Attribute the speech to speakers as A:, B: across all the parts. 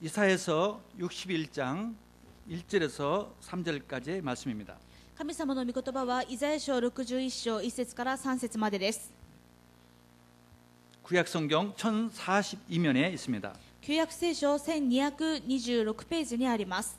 A: 이사야서 61장 1절에서 3절까지의 말씀입니다.
B: 神様の御言葉はイザヤ書61章1節から3節までです。
A: 구약 성경 1042면에 있습니다.
B: 旧約聖書1226ページにあります。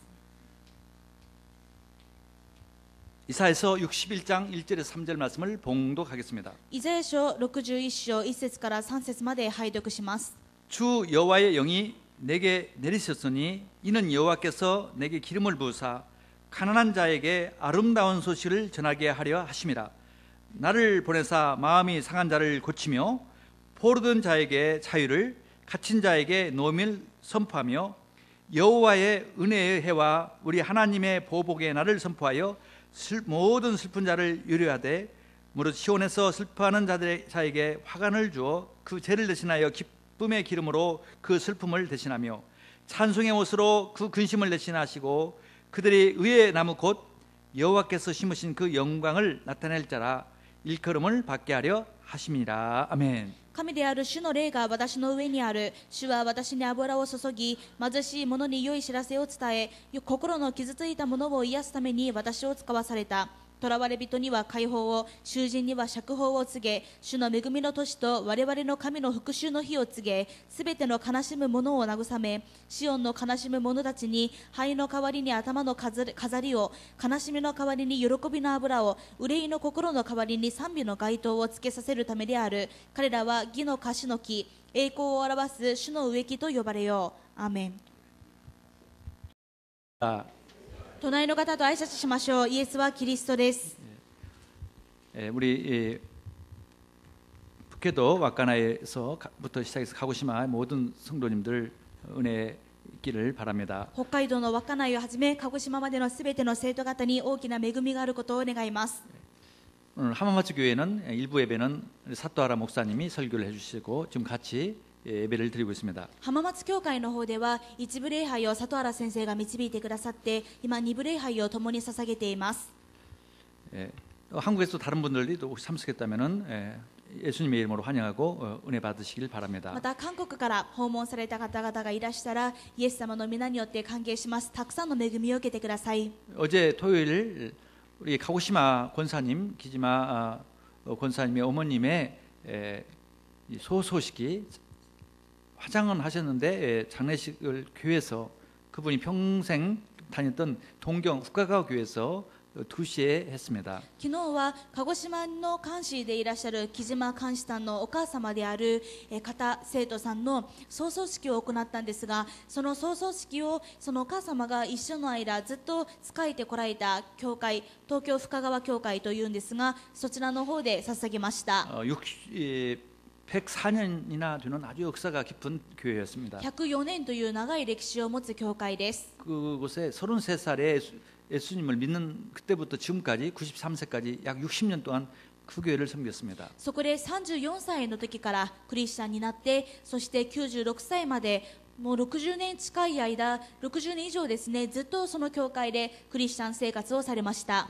A: 이사야서 61장 1절에서 3절 말씀을 봉독하겠습니다.
B: イザヤ書61章1節から3節まで拝読します。
A: 주 여호와의 영이 내게 내리셨으니 이는 여호와께서 내게 기름을 부으사 가난한 자에게 아름다운 소식을 전하게 하려 하심이라. 나를 보내사 마음이 상한 자를 고치며 포로된 자에게 자유를, 갇힌 자에게 노임을 선포하며 여호와의 은혜의 해와 우리 하나님의 보복의 날을 선포하여 모든 슬픈 자를 위로하되 무릇 시온에서 슬퍼하는 자에게 화관을 주어 그 죄를 대신하여 기쁨의 기름으로 그 슬픔을 대신하며 찬송의 옷으로 그 근심을 대신하시고 그들이 의의 나무 곧 여호와께서 심으신 그 영광을 나타낼 자라 일컬음을 받게 하려 하심이라. 아멘.
B: 神である主の霊が私の上にある。主は私に油を注ぎ、貧しい者に良い知らせを伝え、心の傷ついた者を癒すために私を使わされた。囚われ人には解放を、囚人には釈放を告げ、主の恵みの年と我々の神の復讐の日を告げ、すべての悲しむ者を慰め、シオンの悲しむ者たちに灰の代わりに頭の飾りを、悲しみの代わりに喜びの油を、憂いの心の代わりに賛美の街灯をつけさせるためである。彼らは義の樫の木、栄光を表す主の植木と呼ばれよう。アーメン。隣の方と挨拶しましょう。イエスはキリストです。
A: 우리 북해도 왁가나에서부터 시작해서 가고시마 모든 성도님들 은혜 있기를 바랍니다.
B: 北海道の稚内をはじめ鹿児島までのすべての生徒方に大きな恵みがあることを願います。
A: 오늘 하마마츠 교회는 일부 예배는 사토하라 목사님이 설교를 해주시고 지금 같이 예배를 드리고 있습니다.
B: 浜松教会の方では一部礼拝を里原先生が導いてくださって今二部礼拝を共に捧げています。
A: 한국에서 다른 분들이 또 혹시 참석했다면은 예수님의 이름으로 환영하고 은혜 받으시길 바랍니다.
B: また韓国から訪問された方々がいらしたらイエス様の皆によって歓迎します。たくさんの恵みを受けてください。
A: 어제 토요일 우리 가고시마 권사님 기지마 권사님의 어머님의 소식이 화장은 하셨는데 장례식을 교회에서 그분이 평생 다녔던 동경 국가가 교회에서 2시에 했습니다.
B: 昨日は鹿児島の監視でいらっしゃる木島監視さんのお母様である片生徒さんの葬送式を行ったんですが、その葬送式をそのお母様が一緒の間ずっと仕えてこられた教会、東京深川教会というんですが、そちらの方で捧げました。
A: 104년이나 되는 아주 역사가 깊은 교회였습니다.
B: 104年という長い歴史を持つ教会です。
A: 그곳에 33살에 예수님을 믿는 그때부터 지금까지 93세까지 약 60년 동안 그 교회를 섬겼습니다.
B: そこで34歳の時からクリスチャンになって、そして96歳までもう60年近い間、60年以上ですね、ずっとその教会でクリスチャン生活をされました。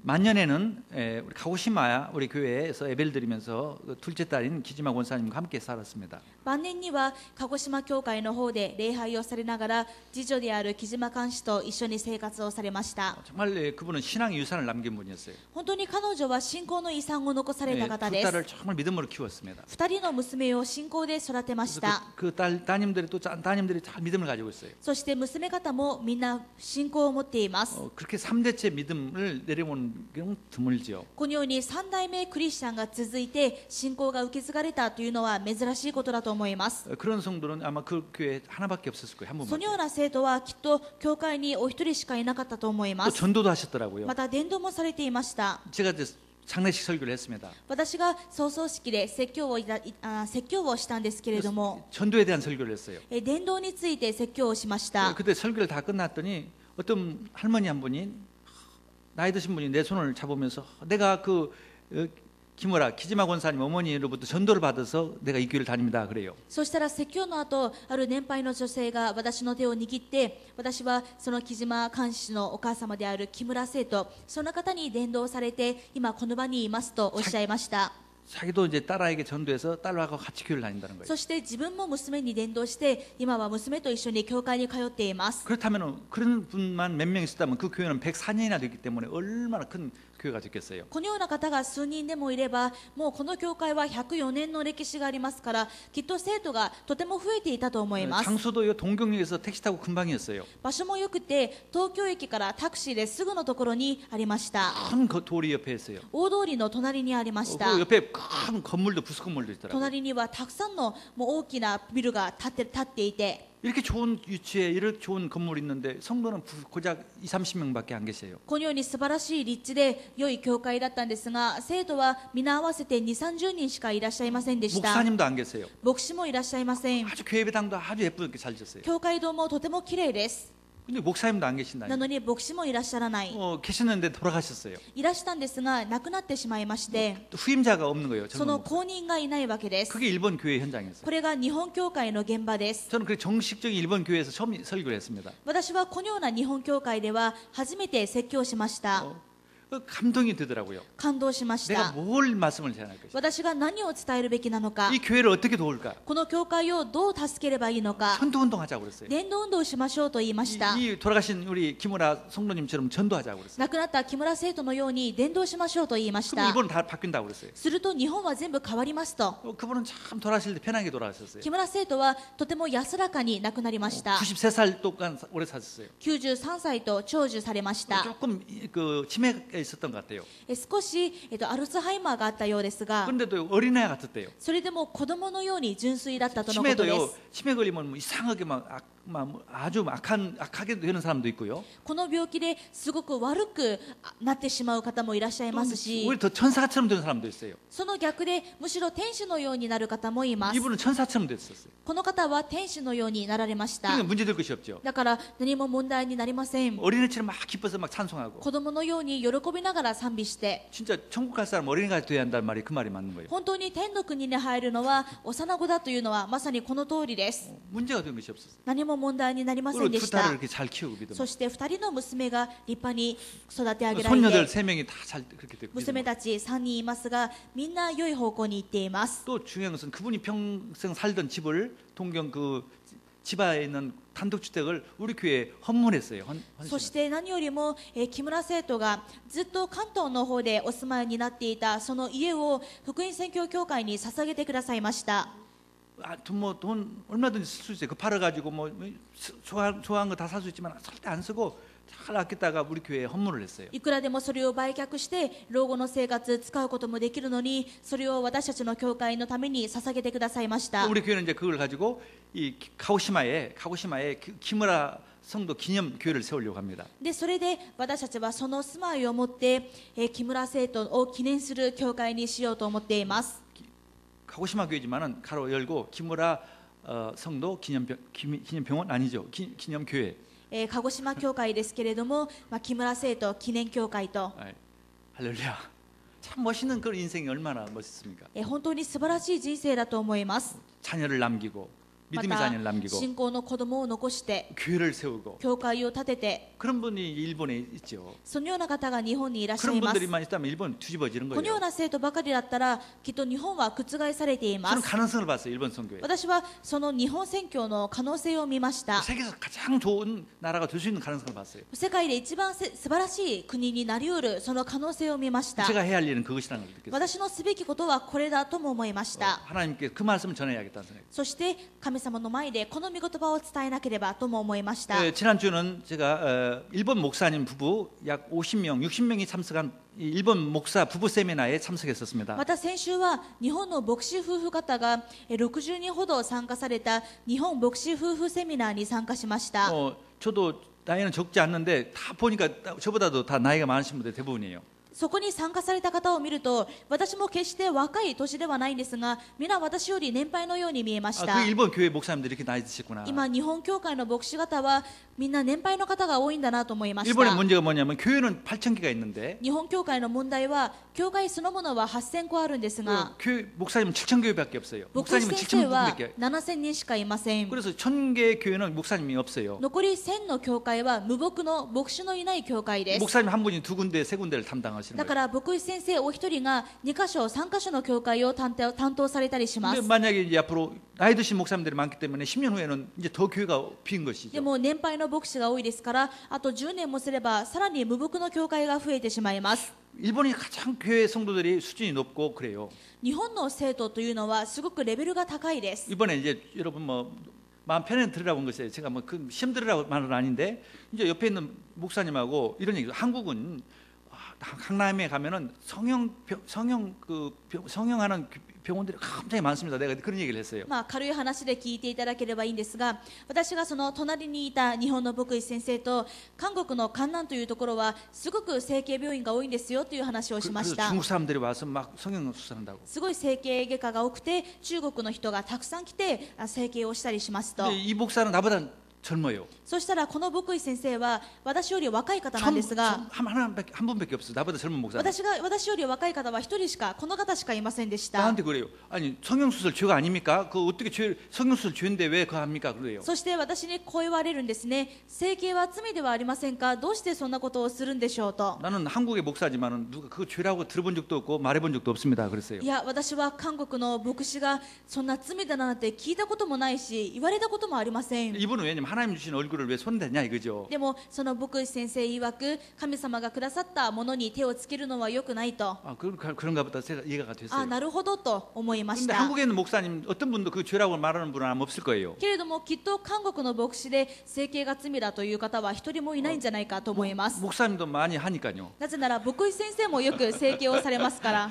A: 만년에는 우리 가고시마 우리 교회에서 예배를 드리면서 둘째 딸인 기지마 권사님과 함께 살았습니다.
B: 晩年には鹿児島教会の方で礼拝をされながら次女である木島監視と一緒に生活をされました。
A: 정말 그분은 신앙의 유산을 남긴 분이었어요.
B: 本当に彼女は信仰の遺産を残された方
A: 두
B: です。
A: 딸을 정말 믿음으로 키웠습니다.
B: 2人の娘を信仰で育てました。
A: 그 따님들이 또 따님들이 잘 믿음을 가지고 있어요.
B: そして娘方もみんな信仰を持っています。
A: 그렇게 3대째 믿음을 내려온 경우 드물지요.
B: このように3代目クリスチャンが続いて信仰が受け継がれたというのは珍しいことだと思います。
A: 그런 성도는 아마 그 교회 하나밖에 없었을 거예요. 한
B: その
A: 분밖에.
B: ような生徒はきっと教会にお一人しかいなかったと思いま
A: 또
B: す。
A: 전도도 하셨더라고요.
B: また伝道もされていました。
A: 제가 이제 장례식 설교를 했습니다.
B: 私が葬送式で説教をしたんですけれども、
A: 전도에 대한 설교를 했어요.
B: 伝道について説教をしました。
A: 그때 설교를 다 끝났더니 어떤 할머니 한 분이 나이 드신 분이 내 손을 잡으면서 내가 기지마 권사님 어머니로부터 전도를 받아서 내가 이 교회를 다닙니다 그래요.
B: そしたら説教の後、ある年配の女性が私の手を握って、私はその木島監視のお母様である木村生徒、その方に伝道されて今この場にいますとおっしゃいました。
A: 자기도 이제 딸아이에게 전도해서 딸하고 같이 교회를 다닌다는 거예요.
B: そして自分も娘に伝道して今は娘と一緒に教会に通っています。
A: 그렇다면 그런 분만 몇 명 있었다면 그 교회는 104년이나 됐기 때문에 얼마나 큰 교회가 됐겠어요.
B: このような方が数人でもいればもうこの教会は104年の歴史がありますからきっと生徒がとても増えていたと思います。
A: 장소도 동경역에서 택시 타고 금방이었어요.
B: 場所もよくて東京駅からタクシーですぐのところにありました。
A: 큰 도리 옆에 있어요.
B: 大通りの隣にありました。
A: 그 옆에 큰 건물도 부수 건물도 있더라고요.
B: 隣にはたくさんのもう大きなビルが建っていて
A: 이렇게 좋은 위치에 이렇게 좋은 건물이 있는데 성도는 고작 20-30명밖에 안 계세요.
B: このように素晴らしい立地で良い教会だったんですが生徒は皆合わせて2、30人しかいらっしゃいませんでした。
A: 목사님도 안 계세요.
B: 牧師もいらっしゃいません。
A: 아주 교회배당도 아주 예쁘게 잘 졌어요.
B: 教会堂もとても綺麗です。
A: 근데 목사님도 안 계신다.
B: なのに牧師もいらっしゃらない。
A: 계셨는데 돌아가셨어요.
B: いらしたんですが亡くなってしまいまして
A: 또 후임자가 없는 거예요.
B: その後任がいないわけです。
A: 그게 일본 교회 현장이었어요.
B: これが日本教会の現場です。
A: 저는 그 정식적인 일본 교회에서 처음 설교를 했습니다.
B: 私はこのような日本教会では初めて説教しました。
A: 감동이 되더라고요.
B: 感動しまし
A: 내가
B: た。
A: 뭘 말씀을 전할 것인가.
B: 私が何を伝えるべきなのか
A: 이 교회를 어떻게 도울까.
B: この教会をどう助ければいいのか
A: 전도운동하자고 그랬어요.
B: 伝道運動をしましょうと言いました。
A: 이 돌아가신 우리 김우라 성도님처럼 전도하자고 그랬어요.
B: 亡くなった木村生徒のように伝道しましょうと言いまし
A: 그럼
B: た。
A: 일본은 다 바뀐다고 그랬어요.
B: すると日本は全部変わりますと。
A: 그분은 참 돌아가실 때 편하게 돌아가셨어요.
B: 木村生徒はとても安らかに亡くなりました。
A: 93살 동안 오래 사셨어요.
B: 93歳と長寿されました。
A: 조금 그 치매가 있었던 것 같아요.
B: 少し、アルツハイマーがあったようですが
A: 그런데도 어린애 같았대요.
B: それでも子供のように純粋だったとのことで
A: 치매도요.
B: す。
A: 치매 걸리면 뭐 이상하게 아주 악하게 되는 사람도 있고요.
B: この病気ですごく悪くなってしまう方もいらっしゃい
A: 또
B: ますし
A: 오히려 더 천사처럼 되는 사람도 있어요.
B: その逆でむしろ天使のようになる方もいます。
A: 이분은 천사처럼 됐었어요.
B: この方は天使のようになられました。
A: 그러니까 문제될 것이 없죠.
B: だから何も問題になりません。
A: 어린애처럼 막 기뻐서 막 찬송하고.
B: 子供のように喜びながら賛美して
A: 진짜 천국 갈 사람 어린애가 돼야 한다는 말이 그 말이 맞는 거예요.
B: 本当に天の国に入るのは幼子だというのはまさにこの通りです。
A: 문제가 된 것이 없었어요.
B: 何も問題になりません
A: 그리고
B: で
A: 두
B: した。
A: 딸을 이렇게 잘 키우고 믿음.
B: そして2人の娘が立派に育て上げられ
A: 손녀들
B: て
A: 세 명이 다 잘 그렇게 됐고.
B: 娘
A: 믿음.
B: たち3人いますがみんな良い方向に行っています。
A: 또 중요한 것은 그분이 평생 살던 집을 동경 그 지바에 있는 단독주택을 우리 교회에 헌문했어요.
B: そして何よりも、木村生徒がずっと関東の方でお住まいになっていたその家を福音宣教協会に捧げてくださいました。
A: 돈 얼마든지 쓸 수 있어요. 그 팔아가지고 뭐 좋아한 거 다 살 수 있지만 절대 안 쓰고 잘 아꼈다가 우리 교회에 헌문을 했어요.
B: いくらでもそれを売却して老後の生活使うこともできるのにそれを私たちの教会のために捧げてくださいました。
A: 우리 교회는 이제 그걸 가지고 이 가고시마에 키무라 성도 기념 교회를 세우려고 합니다.
B: でそれで私たちはその住まいを持って、木村生徒を記念する教会にしようと思っています。
A: 가고시마 교회지만은 가로 열고 키무라 성도 기념병원 아니죠. 기념교회.
B: 鹿児島教会ですけれども、木村生徒記念教会と
A: 할렐루야. 참 멋있는 그런 인생이 얼마나 멋있습니까?
B: 本当に素晴らしい人生だと思います。
A: 자녀를 남기고
B: ま
A: 믿음의
B: た
A: 자녀를 남기고
B: 信仰の子供を残して
A: 교회를 세우고
B: 教会を建てて
A: 그런 분이 일본에 있죠.
B: そのような方が日本にいらっしゃ
A: 그런
B: います。
A: 분들만 있다면 일본 뒤집어지는
B: このよう
A: 거예요.
B: な生徒ばかりだったらきっと日本は覆されていま
A: 저는
B: す。
A: 가능성을 봤어요. 일본 선교회.
B: 私はその日本宣教の可能性を見ました。
A: 세계에서 가장 좋은 나라가 될 수 있는 가능성을 봤어요.
B: 世界で一番素晴らしい国になりうるその可能性を見ました。
A: 제가 해야 할 일은 그것이라는 걸 느꼈어요.
B: 私のすべきことはこれだとも思いました。
A: 하나님께 그 말씀을 전해야겠다는 생각.
B: そして神様の前でこの御言葉を伝えなければとも思いました。
A: 지난주는 제가 일본 목사님 부부 약 50명, 60명이 참석한 일본 목사 부부 세미나에 참석했었습니다.
B: また先週は日本の牧師夫婦方が60人ほど参加された日本牧師夫婦セミナーに参加しました。
A: 저도 나이는 적지 않는데 다 보니까 저보다도 다 나이가 많으신 분들 대부분이에요.
B: そこに参加された方を見ると私も決して若い年ではないんですが皆私より年配のように見えました。
A: 그 일본 교회 목사님들이 이렇게 나이 드셨구나.
B: 今日本教会の牧師方はみんな年配の方が多いんだなと思いまし
A: 일본의
B: た。
A: 문제가 뭐냐면 교회는 8,000개가 있는데
B: 日本教会の問題は教会そのものは8000個あるんですが
A: 교회 목사님은 7,000교회밖에 없어요.
B: 牧師
A: 목사님은
B: 先生は
A: 7,000분밖에.
B: 7000人しかいません。
A: 그래서 1,000개의 교회는 목사님이 없어요.
B: 残り1000の教会は無牧の牧師のいない教会です。
A: 목사님 한 분이 두 군데, 세 군데를 담당하시고 말씀하시는
B: だか
A: 거예요.
B: ら牧師先生お一人が2箇所3箇所の教会を担当されたりしま
A: 근데
B: す。
A: 만약에 이제 앞으로 나이 드신 목사님들이 많기 때문에 10년 후에는 이제 더 교회가 빈
B: で
A: 것이죠.
B: も年配の牧師が多いですから、あと10年もすればさらに無牧の教会が増えてしまいます。
A: 일본이 가장 교회 성도들이 수준이 높고 그래요.
B: 日本の生徒というのはすごくレベルが高いです。
A: 이번에 이제 여러분 뭐 마음 편히 들으라고 한 것이에요. 제가 뭐 그 시험 들으라고 말은 아닌데 이제 옆에 있는 목사님하고 이런 얘기. 한국은 강남에 가면은 성형하는 병원들이 굉장히 많습니다. 내가 그런 얘기를 했어요.
B: 軽い話で聞いていただければいいんですが、私がその隣にいた日本の牧師先生と韓国の江南というところはすごく整形病院が多いんですよという話をしまし
A: 그래서
B: た。
A: 중국 사람들이 와서 막 성형 수술한다고.
B: すごい整形外科が多くて、中国の人がたくさん来て整形をしたりしますと。
A: 근데 이 목사는 나보다 젊어요.
B: そしたらこの牧師先生は私より若い方なんですが、
A: 한 분밖에 없어요. 나보다 젊은 목사.
B: 私より若い方は一人しか、この方しかいませんでした。
A: 나한테 그래요. 아니 성형수술 죄가 아닙니까? 그 어떻게 성형수술 죄인데 왜 그거 합니까? 그래요.
B: そして私にこう言われるんですね。整形は罪ではありませんか、どうしてそんなことをするんでしょうと。
A: 나는 한국의 목사지만은 누가 그거 죄라고 들어본 적도 없고 말해본 적도 없습니다. 그랬어요.
B: いや、私は韓国の牧師がそんな罪だなんて聞いたこともないし、言われたこともありません。
A: 이분은 왜냐면 하나님 주신 얼굴을 왜 손대냐 이거죠.
B: でもその牧師先生曰く、神様がくださったものに手をつけるのは良くないと。
A: 그런가 보다 제가 이해가
B: あ、
A: 됐어요.
B: なるほどと思いまし
A: 근데
B: た。
A: 한국에 있는 목사님 어떤 분도 그 죄라고 말하는 분은 아마 없을 거예요.
B: けれどもきっと韓国の牧師で整形が罪だという方は一人もいないんじゃないかと思います。
A: 목사님도 많이 하니까요.
B: なぜなら牧師先生もよく整形をされますから、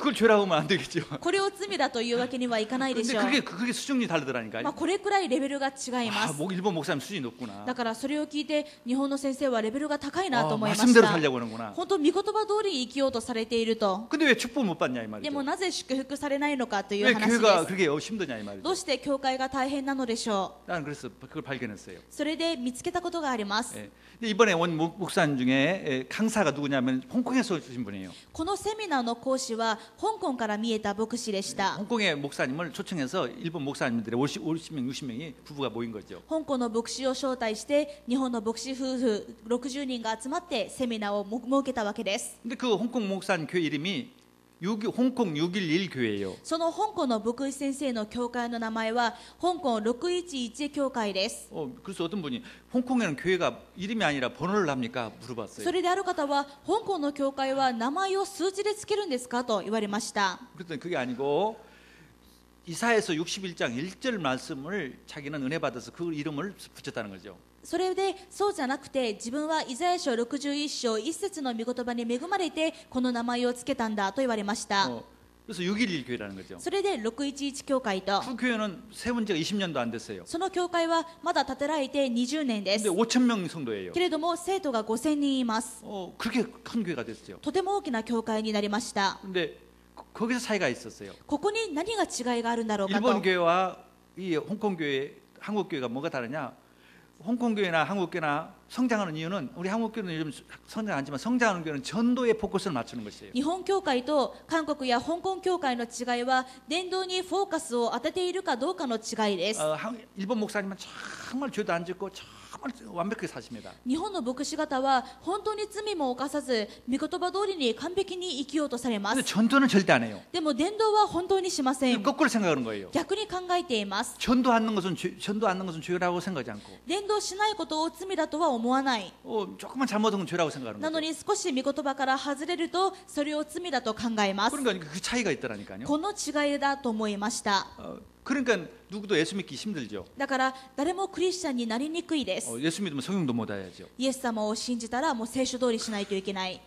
A: 그걸 죄라고 하면 안 되겠죠.
B: これを罪だというわけにはいかないで
A: 근데
B: しょう。
A: 그게 수준이 다르더라니까요.
B: これくらいレベルが違いま
A: 아,
B: す。
A: 일본 목사님 수준이 높구나.
B: だからそれを聞いて日本の先生はレベルが高いなと思いまし
A: 말씀대로
B: た。
A: 살려고 하는구나.
B: 本当御言葉通りに生きようとされていると。
A: 근데 왜 축복 못 받냐 이
B: で
A: 말이죠.
B: もなぜ祝福されないのかとい
A: 왜
B: う話で
A: 교회가
B: す。
A: 그렇게 힘드냐 이 말이죠.
B: どうして教会が大変なのでしょ
A: 나는 그래서 그걸 발견했어요.
B: う。それで見つけたことがあります。
A: 예. 근데 이번에 온 목사님 중에 강사가 누구냐면 홍콩에서 오신 분이에요.
B: このセミナーの講師は香港から見えた牧師でした。
A: 홍콩의 목사님을 초청해서 일본 목사님들의 50명, 60명이 부부가 모인 거죠.
B: 香港の牧師を招待して日本の牧師夫婦60人が集まってセミナーを設けたわけです。
A: 근데 그 홍콩 목사님 교회 이름이 홍콩 611 교회예요.
B: その香港の牧師先生の教会の名前は香港611教会です。
A: 그래서 어떤 분이 홍콩에는 교회가 이름이 아니라 번호를 합니까? 물어봤어요.
B: それである方は香港の教会は名前を数字でつけるんですかと言われました。
A: 그랬더니 그게 아니고 이사야서 61장 1절 말씀을 자기는 은혜 받아서 그 이름을 붙였다는 거죠.
B: それでそうじゃなくて、自分はイザヤ書61章1節の御言葉に恵まれてこの名前をつけたんだと言われました。
A: 그래서 611 교회라는 거죠.
B: それで611教会と、
A: 그 교회는 세운 지가 20년도 안 됐어요.
B: その教会はまだ建てられて20年で
A: 근데
B: す。
A: 5,000명 성도예요.
B: けれども生徒が5000人います。
A: 그렇게 큰 교회가 됐어요.
B: とても大きな教会になりました。
A: 근데 거기서 차이가 있었어요.
B: ここに何が違いがあるんだろうか
A: 일본
B: と。
A: 교회와 이 홍콩 교회, 한국 교회가 뭐가 다르냐? 홍콩 교회나 한국 교회나 성장하는 이유는 우리 한국 교회는 요즘 성장 안 하지만 성장하는 교회는 전도에 포커스를 맞추는 것이에요.
B: 日本教会と韓国や香港教会の違いは伝道にフォーカスを当てているかどうかの違いです。
A: 일본 목사님은 정말 죄도 안 짓고 정말 완벽하게 사십니다.
B: 日本の牧師方は本当に罪も犯さず御言葉通りに完璧に生きようとされま
A: 근데
B: す。
A: 전도는 절대 안 해요.
B: でも伝道は本当にしません。
A: 거꾸로 생각하는 거예요.
B: 逆に考えています。
A: 전도하는 것은 죄라고 생각하지 않고
B: 伝道しないことを罪だとは思わない。
A: 조금만 잘못한 건 죄라고 생각하는
B: なの
A: 거죠.
B: に少し御言葉から外れるとそれを罪だと考えます。
A: 그러니까 그 차이가 있더라니까요.
B: この違いだと思いました。
A: 그러니까 누구도 예수 믿기 힘들죠.
B: だから誰もクリスチャンになりにくいです。
A: 예수 믿으면 성령도 못 해야죠.
B: イエス様を信じたらもう聖書通りしないといけない。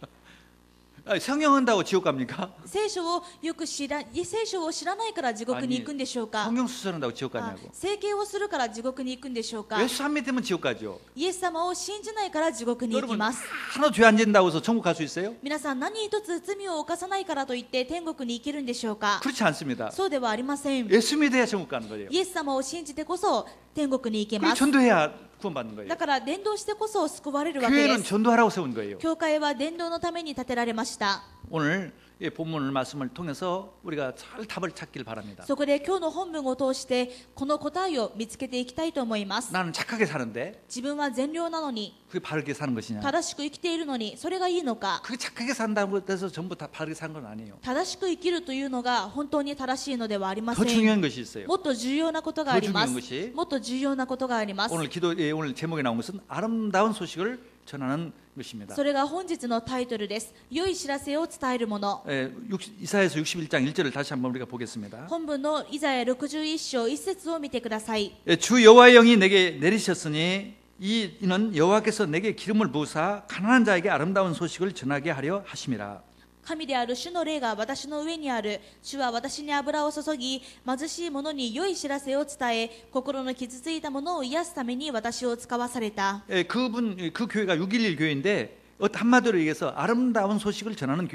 A: 성령한다고 지옥 갑니까?
B: 聖書を知らないから地獄に行くんでしょうか。
A: 성령 수술한다고 지옥
B: あ
A: 가냐고.
B: 整形をするから地獄に行くんでしょうか。
A: 예수 안 믿으면 지옥 가죠.
B: イエス様を信じないから地獄に行き
A: 여러분
B: ます。
A: 하나도 죄 안 짓는다고 해서 천국 갈 수 있어요?
B: 皆さん何一つ罪を犯さないからといって天国に行けるんでしょうか。
A: 그렇지 않습니다.
B: そうではありません。
A: 예수 믿어야 천국 가는 거예요.
B: イエス様を信じてこそ天国に行け
A: 그리고
B: ます。
A: 전도해야 구원받는 거예요.
B: だから伝道してこそ救われるわけで
A: 교회는
B: す。
A: 전도하라고 세운 거예요.
B: 教会は伝道のために建てられました。
A: 오늘 이 본문을 말씀을 통해서 우리가 잘 답을 찾길 바랍니다.
B: そこで今日の本文を通してこの答えを見つけていきたいと思います。
A: 나는 착하게 사는데
B: 自分は善良なのに
A: 그게 바르게 사는 것이냐?
B: 正しく生きているのにそれがいいのか。
A: 그게 착하게 산다고 해서 전부 다 바르게 사는 건 아니에요.
B: 正しく生きるというのが本当に正しいのではありませ
A: 더
B: ん。
A: 중요한 것이 있어요.
B: もっと重要なことがありま
A: 더 중요한
B: す。
A: 것이
B: もっと重要なことがあります。
A: 오늘 제목에 나온 것은 아름다운 소식을 전하는 것입니다.
B: それが本日のタイトルです。良い知らせを伝えるもの。
A: 이사야서 61장 1절을 다시 한번 우리가 보겠습니다.
B: 本文のイザヤ61章1節を見てください。
A: 주 여호와의 영이 내게 내리셨으니 이는 여호와께서 내게 기름을 부으사 가난한 자에게 아름다운 소식을 전하게 하려 하심이라.
B: 神である主の霊が私の上にある。主は私に油を注ぎ、貧しい者に良い知らせを伝え、心の傷ついた者を癒すために私を使わされた。
A: 그 교회가 611 교회인데 한마디로 얘기해서 아름다운 소식을 전하는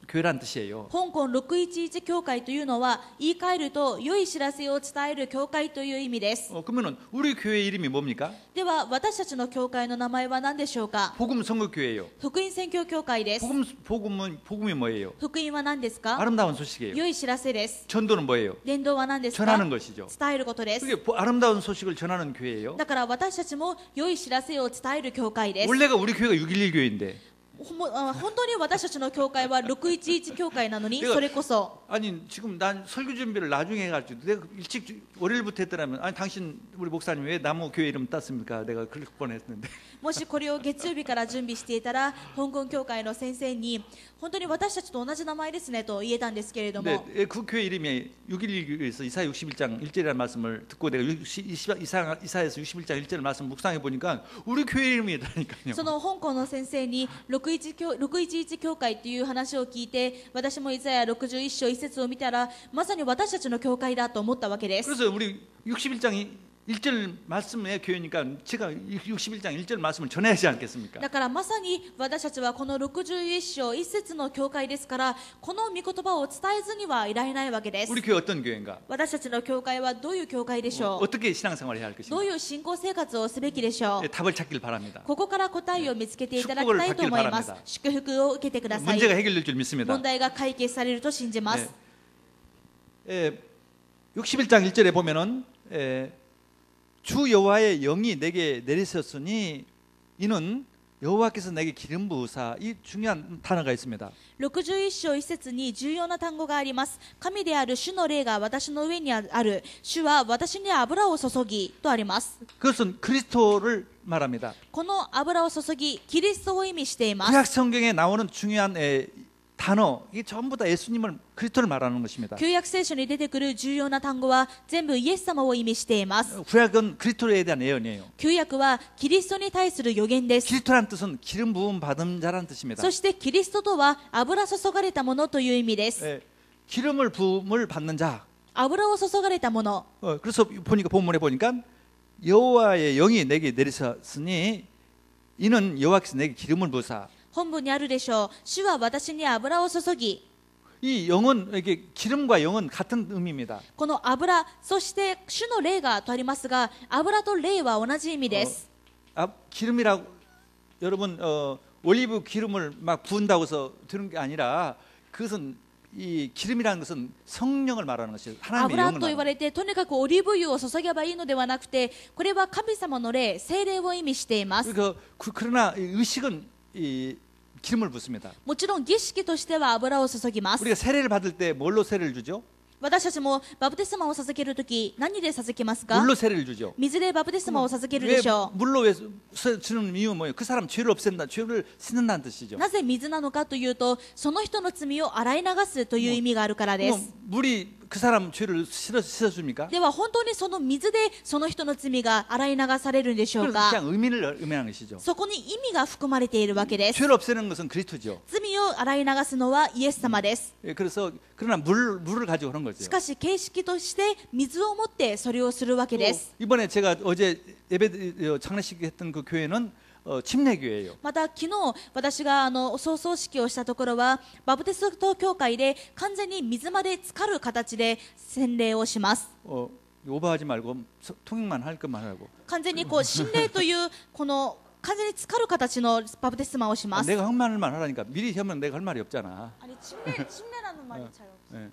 A: 교회란 뜻이에요.
B: 香港611教会というのは言い換えると良い知らせを伝える教会という意味です。
A: 그러면은 우리 교회 이름이 뭡니까?
B: では私たちの教会の名前は何でしょうか。
A: 복음 선교교회예요.
B: 福音宣教教会です。
A: 복음이 뭐예요?
B: 福音は何ですか。
A: 아름다운 소식이에요.
B: 良い知らせです。
A: 전도는 뭐예요?
B: 伝道は何ですか。
A: 전하는 것이죠.
B: 伝えることです。
A: 그게 아름다운 소식을 전하는 교회예요.
B: だから私たちも良い知らせを伝える教会です。
A: 원래가 우리 교회가 611 교회인데
B: 本当に私たちの教会は611教会なのに、それこそ
A: 아니 지금 난 설교 준비를 나중에 해가지고 내가 일찍 월요일부터 했더라면 아니 당신 우리 목사님 왜 나무 교회 이름 땄습니까? 내가 그럴 뻔했는데
B: もしこれを月曜日から準備していたら香港教会の先生に本当に私たちと同じ名前ですねと言えたんですけれども、
A: 근데 그 교회 이름이 611교회에서 이사야 61장 1절이라는 말씀을 듣고 내가 이사야에서 61장 1절 말씀 묵상해 보니까 우리 교회 이름이라니까요.
B: その香港の先生に611教会という話を聞いて、私もイザヤ61章1節を見たらまさに私たちの教会だと思ったわけです。
A: 그래서 우리 61장 1절 말씀의 교회니까 제가 61장 1절 말씀을 전해야 하지 않겠습니까?
B: だからまさに私たちはこの61章1節の教会ですから、この御言葉を伝えずにはいられないわけです。
A: 우리 교회 어떤 교회인가?
B: 私たちの教会はどういう教会でしょう。
A: 어떻게 신앙생활을 해야 할
B: ど
A: 것인가?
B: ういう信仰生活をすべきでしょう。
A: 답을 찾길 바랍니다.
B: ここから答えを見つけていただきたいと思います。祝福を受けてください。
A: 문제가 해결될 줄 믿습니다.
B: 問題が解決されると信じます。
A: 61장 1절에 보면은 주 여호와의 영이 내게 내리셨으니 이는 여호와께서 내게 기름 부으사. 이 중요한 단어가 있습니다.
B: 61章1節に重要な単語があります。神である主の霊が私の上にある。主は私に油を注ぎとあります。
A: 그것은 그리스도를 말합니다.
B: この油を注ぎ、キリストを意味しています。
A: 구약 성경에 나오는 중요한 단어, 이게 전부 다 예수님을 그리스도를 말하는 것입니다.
B: 旧約聖書に出てくる重要な単語は全部イエス様を意味しています。
A: 구약은 그리스도에 대한 예언이에요.
B: 旧約はキリストに対する予言です。
A: 그리스도란 뜻은 기름 부음 받은 자라는 뜻입니다.
B: そしてキリストとは油注がれたものという意味です。
A: 기름을 부음을 받는 자.
B: 油を注がれたもの。
A: 그래서 본문에 보니까 여호와의 영이 내게 내리셨으니 이는 여호와께서 내게 기름을 부으사.
B: 本文にあるでしょう。主は私に油を注ぎ。
A: 이 영은 이게 기름과 영은 같은 의미입니다.
B: この油、そして主の霊がとありますが、油と霊は同じ意味です。
A: 기름이라고 여러분 올리브 기름을 막 부은다고 해서 드는 게 아니라 그것은 이 기름이라는 것은 성령을 말하는 것이에요. 하나님의
B: 油
A: 영을
B: と言わ
A: 말하는
B: れてとにかくオリーブ油を注げばいいのではなくて、これは神様の霊、聖霊を意味しています。
A: 그러나 의식은 이 기름을 붓습니다.
B: もちろん儀式としては油を注ぎます。
A: 우리가 세례를 받을 때 뭘로 세례를 주죠?
B: 私たちもバプテスマを授けるとき何で授けますか？
A: 물로 세례를 주죠.
B: 水でバプテスマを授けるでしょう。
A: 물로 왜 주는 이유는 뭐예요? 그 사람 죄를 없앤다, 죄를 씻는다는 뜻이죠.
B: なぜ水なのかというと、その人の罪を洗い流すという意味があるからです。
A: 물이 그 사람 죄를 씻어줍니까?
B: では本当にその水でその人の罪が洗い流されるんでしょうか？
A: 그냥 의미를 의미하는 것이죠.
B: そこに意味が含まれているわけです。
A: 죄를 없애는 것은 그리스도죠.
B: 罪を洗い流すのはイエス様です。
A: 그래서 그러나 물을 가지고 그런 거죠.
B: しかし形式として水を持ってそれをするわけです。
A: 이번에 제가 어제 예배 장례식 했던 그 교회는 침례교회예요.
B: また昨日私が葬送式をしたところはバプテスト教会で完全に水まで浸かる形で洗礼をします。
A: 오버하지 말고 통역만 할 것만 하고.
B: 完全にこう洗礼というこの完全に浸かる形のバプテスマをします。
A: 내가 할 말만 하라니까 미리 하면 내가 할 말이 없잖아.
B: 아니 침례라는 말이 잘 없어요.
A: 예.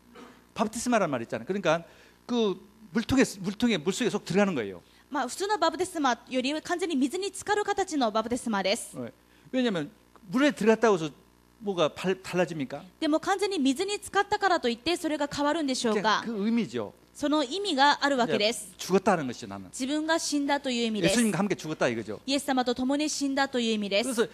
A: 바프티스마라는 말 있잖아. 그러니까 그 물통에 물속에 속 들어가는 거예요.
B: まあ普通のバプテスマより完全に水に浸かる形のバプテスマです。
A: 예. 왜냐하면 물에 들어갔다고 해서 뭐가 달라집니까?
B: でも完全に水に浸かったからといってそれが変わるんでしょう
A: 그냥
B: か。
A: 그 의미죠.
B: その意味があるわけで
A: 이제
B: す。
A: 죽었다는 것이죠. 나는
B: 自分が死んだという意味です。
A: 예수님과 함께 죽었다 이거죠.
B: イエス様と共に死んだという意味です。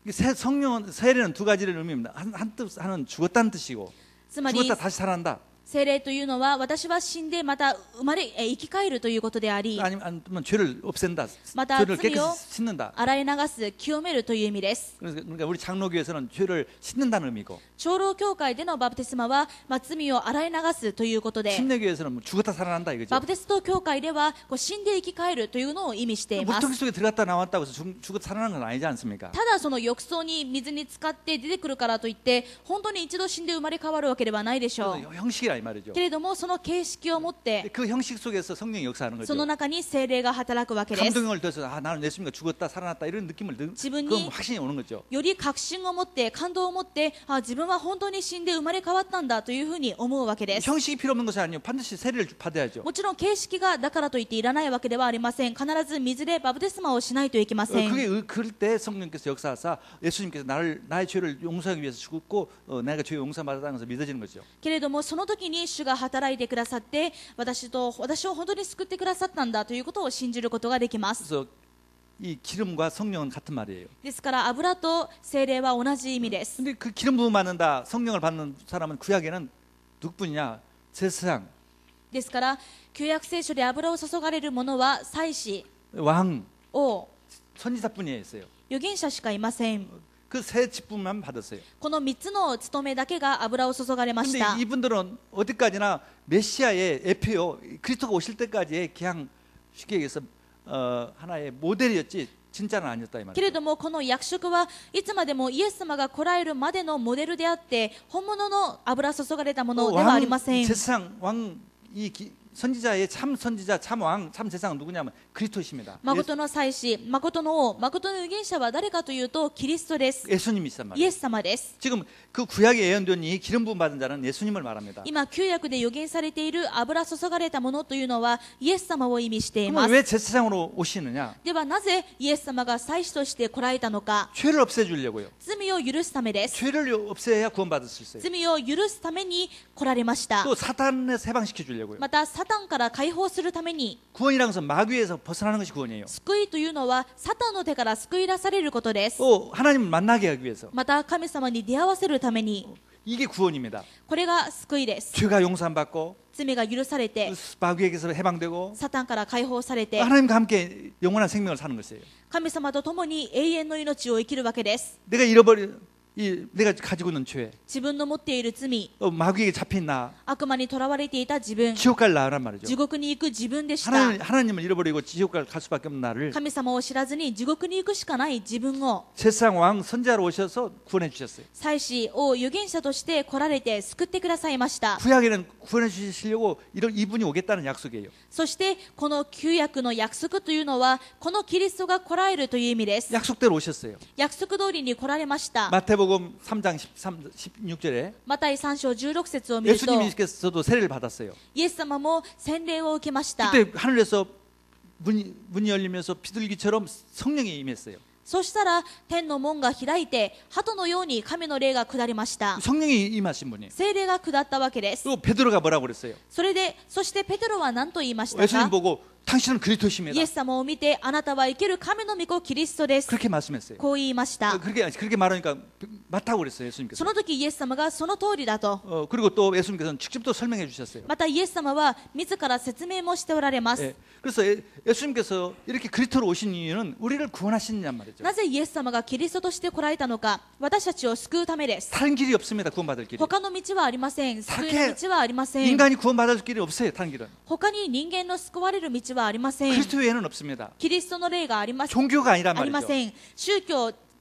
A: 그래서 성령 세례는 두 가지를 의미합니다. 하나는 죽었다는 뜻이고
B: つまり
A: 죽었다 다시 살아난다.
B: 聖霊というのは私は死んでまた生き返るということであり、
A: 아니면 죄를 없앤다.
B: 맞아,
A: 죄를
B: 罪を
A: 깨끗이 씻는다.
B: 洗い流す、清めるという意味です。
A: 그러니까 우리 장로교에서는 죄를 씻는다는 의미고
B: 長老教会でのバプテスマは、罪を洗い流すということで、
A: 침례교에서는 뭐 죽었다 살아난다 이거죠.
B: バプテスト教会では死んで生き返るというのを意味しています。
A: 물통 속에 들어갔다 나왔다고 해서 죽었다 살아나는 건 아니지 않습니까?
B: ただその浴槽に水に浸かって出てくるからといって本当に一度死んで生まれ変わるわけではないでしょう。
A: 형식이라 이 말이죠.
B: けれどもその形式を持って
A: 그 형식 속에서 성령이 역사하는
B: その
A: 거죠.
B: 中に聖霊が働くわけです。
A: 감동을 더해서 나는 예수님과 죽었다 살아났다 이런 느낌을
B: 지분이-
A: 그건 확신이 오는 거죠.
B: より確信を持って感動を持って自分は本当に死んで生まれ変わったんだというふうに思うわけです。
A: 형식이 필요 없는 것이 아니에요. 반드시 세례를 받아야죠.
B: もちろん形式がだからといっていらないわけではありません。必ず水でバプテスマをしないといけません。
A: 그럴 때 성령께서 역사하사 예수님께서 나의 죄를 용서하기 위해서 죽었고 내가 죄 용서받았다는 것을 믿어지는 거죠.
B: けれどもその時に主が働いてくださって私を本当に救ってくださったんだということを信じることができます。
A: 그래서 이 기름과 성령은 같은 말이에요.
B: ですから油と聖霊は同じ意味です。
A: 근데 그 기름 부음 받는다 성령을 받는 사람은 구약에는 누구뿐이냐? 제사장,
B: ですから旧約聖書で油を注がれる者は祭司、
A: 왕,
B: 王、
A: 선지자뿐이었어요.
B: 預言者しかいません。
A: 그 세 직분만 받았어요.
B: この3つの務めだけが油を注がれまし
A: 근데
B: た。
A: 이분들은 어디까지나 메시아의 에페요 그리스도가 오실 때까지의 그냥 쉽게 얘기해서 하나의 모델이었지 진짜는 아니었다 이
B: け
A: 말이에요.
B: れどもこの役職はいつまでもイエス様が来られるまでのモデルであって本物の油注がれたものではありません。
A: 제사장 왕이 선지자의 참 선지자, 참 왕, 참 제사장은 누구냐면 그리스도십니다.
B: 誠の祭司、誠の王、誠の預言者は誰かというとキリストです。
A: 예수님이시단
B: イ
A: 말이에요.
B: エス様です。
A: 지금 그 구약에 예언된 이 기름 부음 받은 자는 예수님을 말합니다.
B: 今旧約で預言されている油注がれたものというのはイエス様を意味してい
A: 그러면
B: ます。
A: 왜 제사장으로 오시느냐?
B: ではなぜイエス様が祭司として来られたのか。
A: 죄를 없애주려고요.
B: 罪を許すためです。
A: 죄를 없애야 구원받을 수 있어요.
B: 罪を許すために来られました。
A: 또 사탄에서 해방시켜 주려고요.
B: またサタンから解放するために
A: 구원이라는 것은 마귀에서 벗어나는 것이 구원이에요.
B: 救いというのはサタンの手から救い出されることです。
A: 또 하나님을 만나게 하기 위해서
B: また神様に出会わせるために
A: 이게 구원입니다.
B: これが救いです。
A: 죄가 용서받고
B: 罪が許されて
A: 마귀에게서 해방되고
B: サタンから解放されて
A: 하나님과 함께 영원한 생명을 사는 것이에요.
B: 神様と共に永遠の命を生きるわけです。
A: 내가 가지고 있는 죄,
B: 自分の持っている罪、
A: 마귀에게 잡힌 나,
B: 悪魔にとらわれていた自分、
A: 지옥 갈 나란 말이죠.
B: 地獄に行く自分でした。
A: 하나님을 잃어버리고 지옥 갈 수밖에 없는 나를
B: 神様を知らずに地獄に行くしかない自分を
A: 제사장 왕 선지자로 오셔서 구원해 주셨어요.
B: 祭司、王、預言者として来られて救ってくださいました。
A: 구약에는 구원해 주시려고 이분이 오겠다는 약속이에요.
B: そしてこの旧約の約束というのはこのキリストが来られるという意味です。
A: 약속대로 오셨어요.
B: 約束通りに来られました。
A: 마태복음 3장 16절에
B: マタイ3章16節を見ると
A: 예수님께서도 세례를 받았어요.
B: イエス様も洗礼を受けました。
A: 그때 하늘에서 문이 열리면서 비둘기처럼 성령이 임했어요.
B: そしたら天の門が開いて鳩のように神の霊が下りました。
A: 성령이 임하신 분이.
B: 聖霊が下ったわけです。
A: 또 베드로가 뭐라고 그랬어요?
B: そしてペテロは何と言いました
A: 예수님
B: か。
A: 보고 당신은 그리스도십니다.
B: イエス様を見てあなたは生ける神の御子キリストです。
A: 그렇게 말씀했어요.
B: こう言いました。
A: 그렇게 말하니까 맞다고 그랬어요. 예수님께서.
B: その時イエス様がその通りだと。
A: 그리고 또 예수님께서는 직접 또 설명해 주셨어요.
B: またイエス様は自ら説明もしておられます。
A: 예. 그래서 예수님께서 이렇게 그리스도로 오신 이유는 우리를 구원하시느냐 말이죠.
B: なぜイエス様がキリストとして来られたのか、私たちを救うためです。
A: 다른 길이 없습니다. 구원받을 길이.
B: 他の道はありません。救いの道はありません。
A: 인간이 구원받을 길이 없어요. 다른 길은.
B: 他に人間の救われる道はありません。
A: 그리스도 외에는 없습니다.
B: キリストの霊がありません。
A: 종교가 아니란
B: ありま
A: 말이죠.
B: せん。宗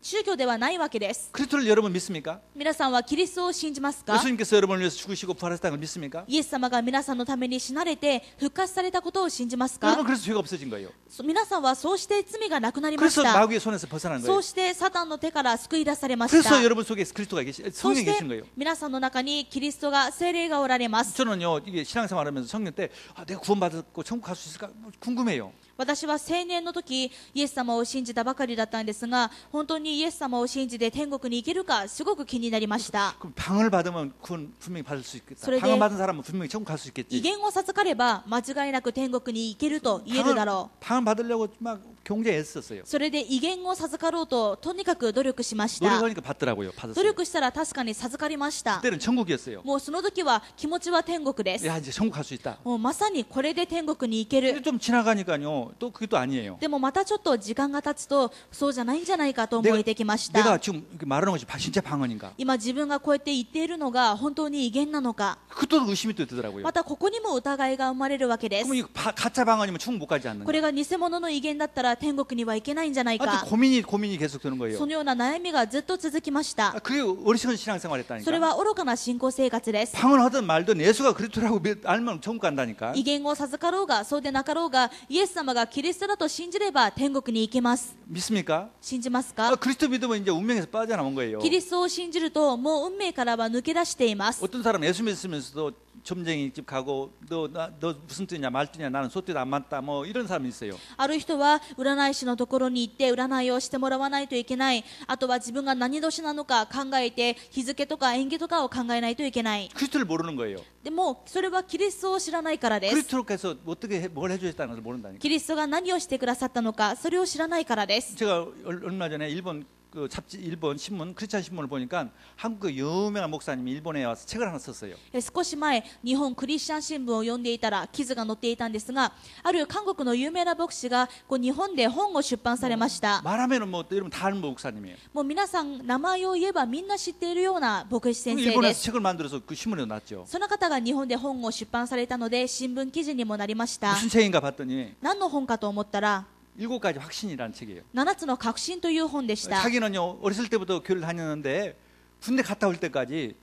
B: 宗教ではないわけです。
A: 그리스도를 여러분 믿습니까?
B: 皆さんはキリストを信じますか？
A: 예수님께서 여러분을 위해서 죽으시고 부활하셨다는 걸 믿습니까?
B: イエス様が皆さんのために死なれて復活されたことを信じますか？
A: 여러분 그래서 죄가 없어진 거예요.
B: 皆さんはそうして罪がなくなりまし
A: 그래서
B: た。
A: 마귀의 손에서 벗어난
B: そ
A: 거예요.
B: うしてサタンの手から救い出されました。
A: 그래서 여러분 속에 그리스도가
B: そ
A: 성령이
B: して
A: 계신 거예요.
B: 皆さんの中にキリストが聖霊がおられます。
A: 저는요 이게 신앙생활하면서 성령 때 내가 구원받았고 천국 갈 수 있을까 궁금해요.
B: 私は青年の時イエス様を信じたばかりだったんですが、本当にイエス様を信じて天国に行けるかすごく気になりました。
A: 그럼 방을 받으면 구원 분명히 받을 수 있겠다.
B: 그래,
A: 방을
B: 네.
A: 받은 사람은 분명히 천국 갈 수
B: 威
A: 있겠지.
B: 厳を授かれば間違いなく天国に行けると言えるだろ
A: 방을 받으려고 막 경쟁했었어요.
B: う。それで威厳を授かろうととにかく努力しました。
A: 노력하니까 받더라고요.
B: 努
A: 받았어요.
B: 力したら確かに授かりました。
A: 그때는 천국이었어요.
B: もうその時は気持ちは天国です。
A: 야 이제 천국 갈 수 있다.
B: もうまさにこれで天国に行け
A: 근데
B: る。
A: 좀 지나가니까요. 또 그게 또 아니에요.
B: でもまたちょっと時間が経つとそうじゃないんじゃないかと思えてきまし
A: 내가
B: た。
A: 지금 이렇게 말하는 것이 진짜 방언인가?
B: 今自分がこうやって言っているのが本当に威厳なのか。
A: 그것도 의심이 또 들더라고요.
B: またここにも疑いが生まれるわけです。
A: 그럼 이 가짜 방언이면 천국 못 가지 않는가?
B: これが偽物の威厳だったら天国には行けないんじゃないか。
A: 하여튼 고민이 계속 되는 거예요.
B: そのような悩みがずっと続きました。
A: 그게 어리석은
B: それ
A: 신앙생활했다니까.
B: は愚かな信仰生活です。
A: 방언 하든 말든 예수가 그리스도라고 알면 천국 간다니까.
B: 威厳を授かろうがそうでなかろうがイエス様がキリストだと信じれば天国に行けます。
A: 믿습니까?
B: 信じますか？
A: 그리스도 믿으면 이제 운명에서 빠져나온 거예요.
B: キリストを信じるともう運命からは抜け出しています。
A: 어떤 사람은 예수 믿으면서도 점쟁이 집 가고 너 무슨 뜻이냐 말뜻이냐 나는 소뜻 안 맞다 뭐 이런 사람이 있어요.
B: ある人は占い師のところに行って占いをしてもらわないといけない。あとは自分が何年なのか考えて日付とか縁起とかを考えないといけない。
A: 그리스도를 모르는 거예요.
B: でもそれはキリストを知らないからです。
A: 그리스도께서 어떻게 뭘 해주셨다는 걸 모른다니까.
B: キリストが何をしてくださったのかそれを知らないからです。
A: 제가 얼마 전에 일본 그 잡지 일본 신문 크리스찬 신문을 보니까 한국 그 유명한 목사님이 일본에 와서 책을 하나 썼어요.
B: 少し前日本クリスチャン新聞を読んでいたら記事が載っていたんですが、ある韓国の有名な牧師が日本で本を出版されました。
A: 말하면은 뭐 여러분 다 아는 목사님이에요.
B: もう皆さん名前を言えばみんな知っているような牧師先生で
A: 일본에서
B: す。
A: 책을 만들어서 그 신문에 났죠.
B: その方が日本で本を出版されたので新聞記事にもなりました。
A: 무슨 책인가 봤더니
B: 何の本かと思ったら
A: 7가지 확신이라는 책이에요.
B: 7つの確信という本でした。
A: 자기는요 어렸을 때부터 교회를 다녔는데 군대 갔다 올 때까지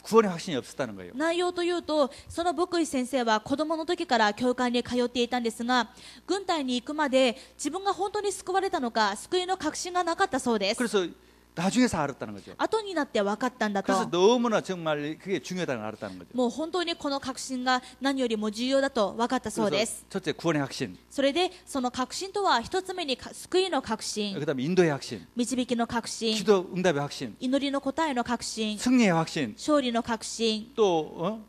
A: 구원의 확신이 없었다는 거예요.
B: 内容というとその牧師先生は子供の時から教会に通っていたんですが、軍隊に行くまで自分が本当に救われたのか救いの確信がなかったそうです。
A: 그래서 나중에서 알았다는 거죠.
B: 後になって分かったんだ
A: 그래서
B: と。
A: 너무나 정말 그게 중요하다는 걸 알았다는 거죠.
B: もう本当にこの確信が何よりも重要だと分かったそうで
A: 그래서
B: す。
A: 첫째 구원의 확신,
B: それでその確信とは一つ目に救いの確信、
A: 그다음에 인도의 확신,
B: 導きの確信、
A: 기도 응답의 확신,
B: 祈りの答えの確信、
A: 승리의 확신,
B: 勝利の確信、
A: 또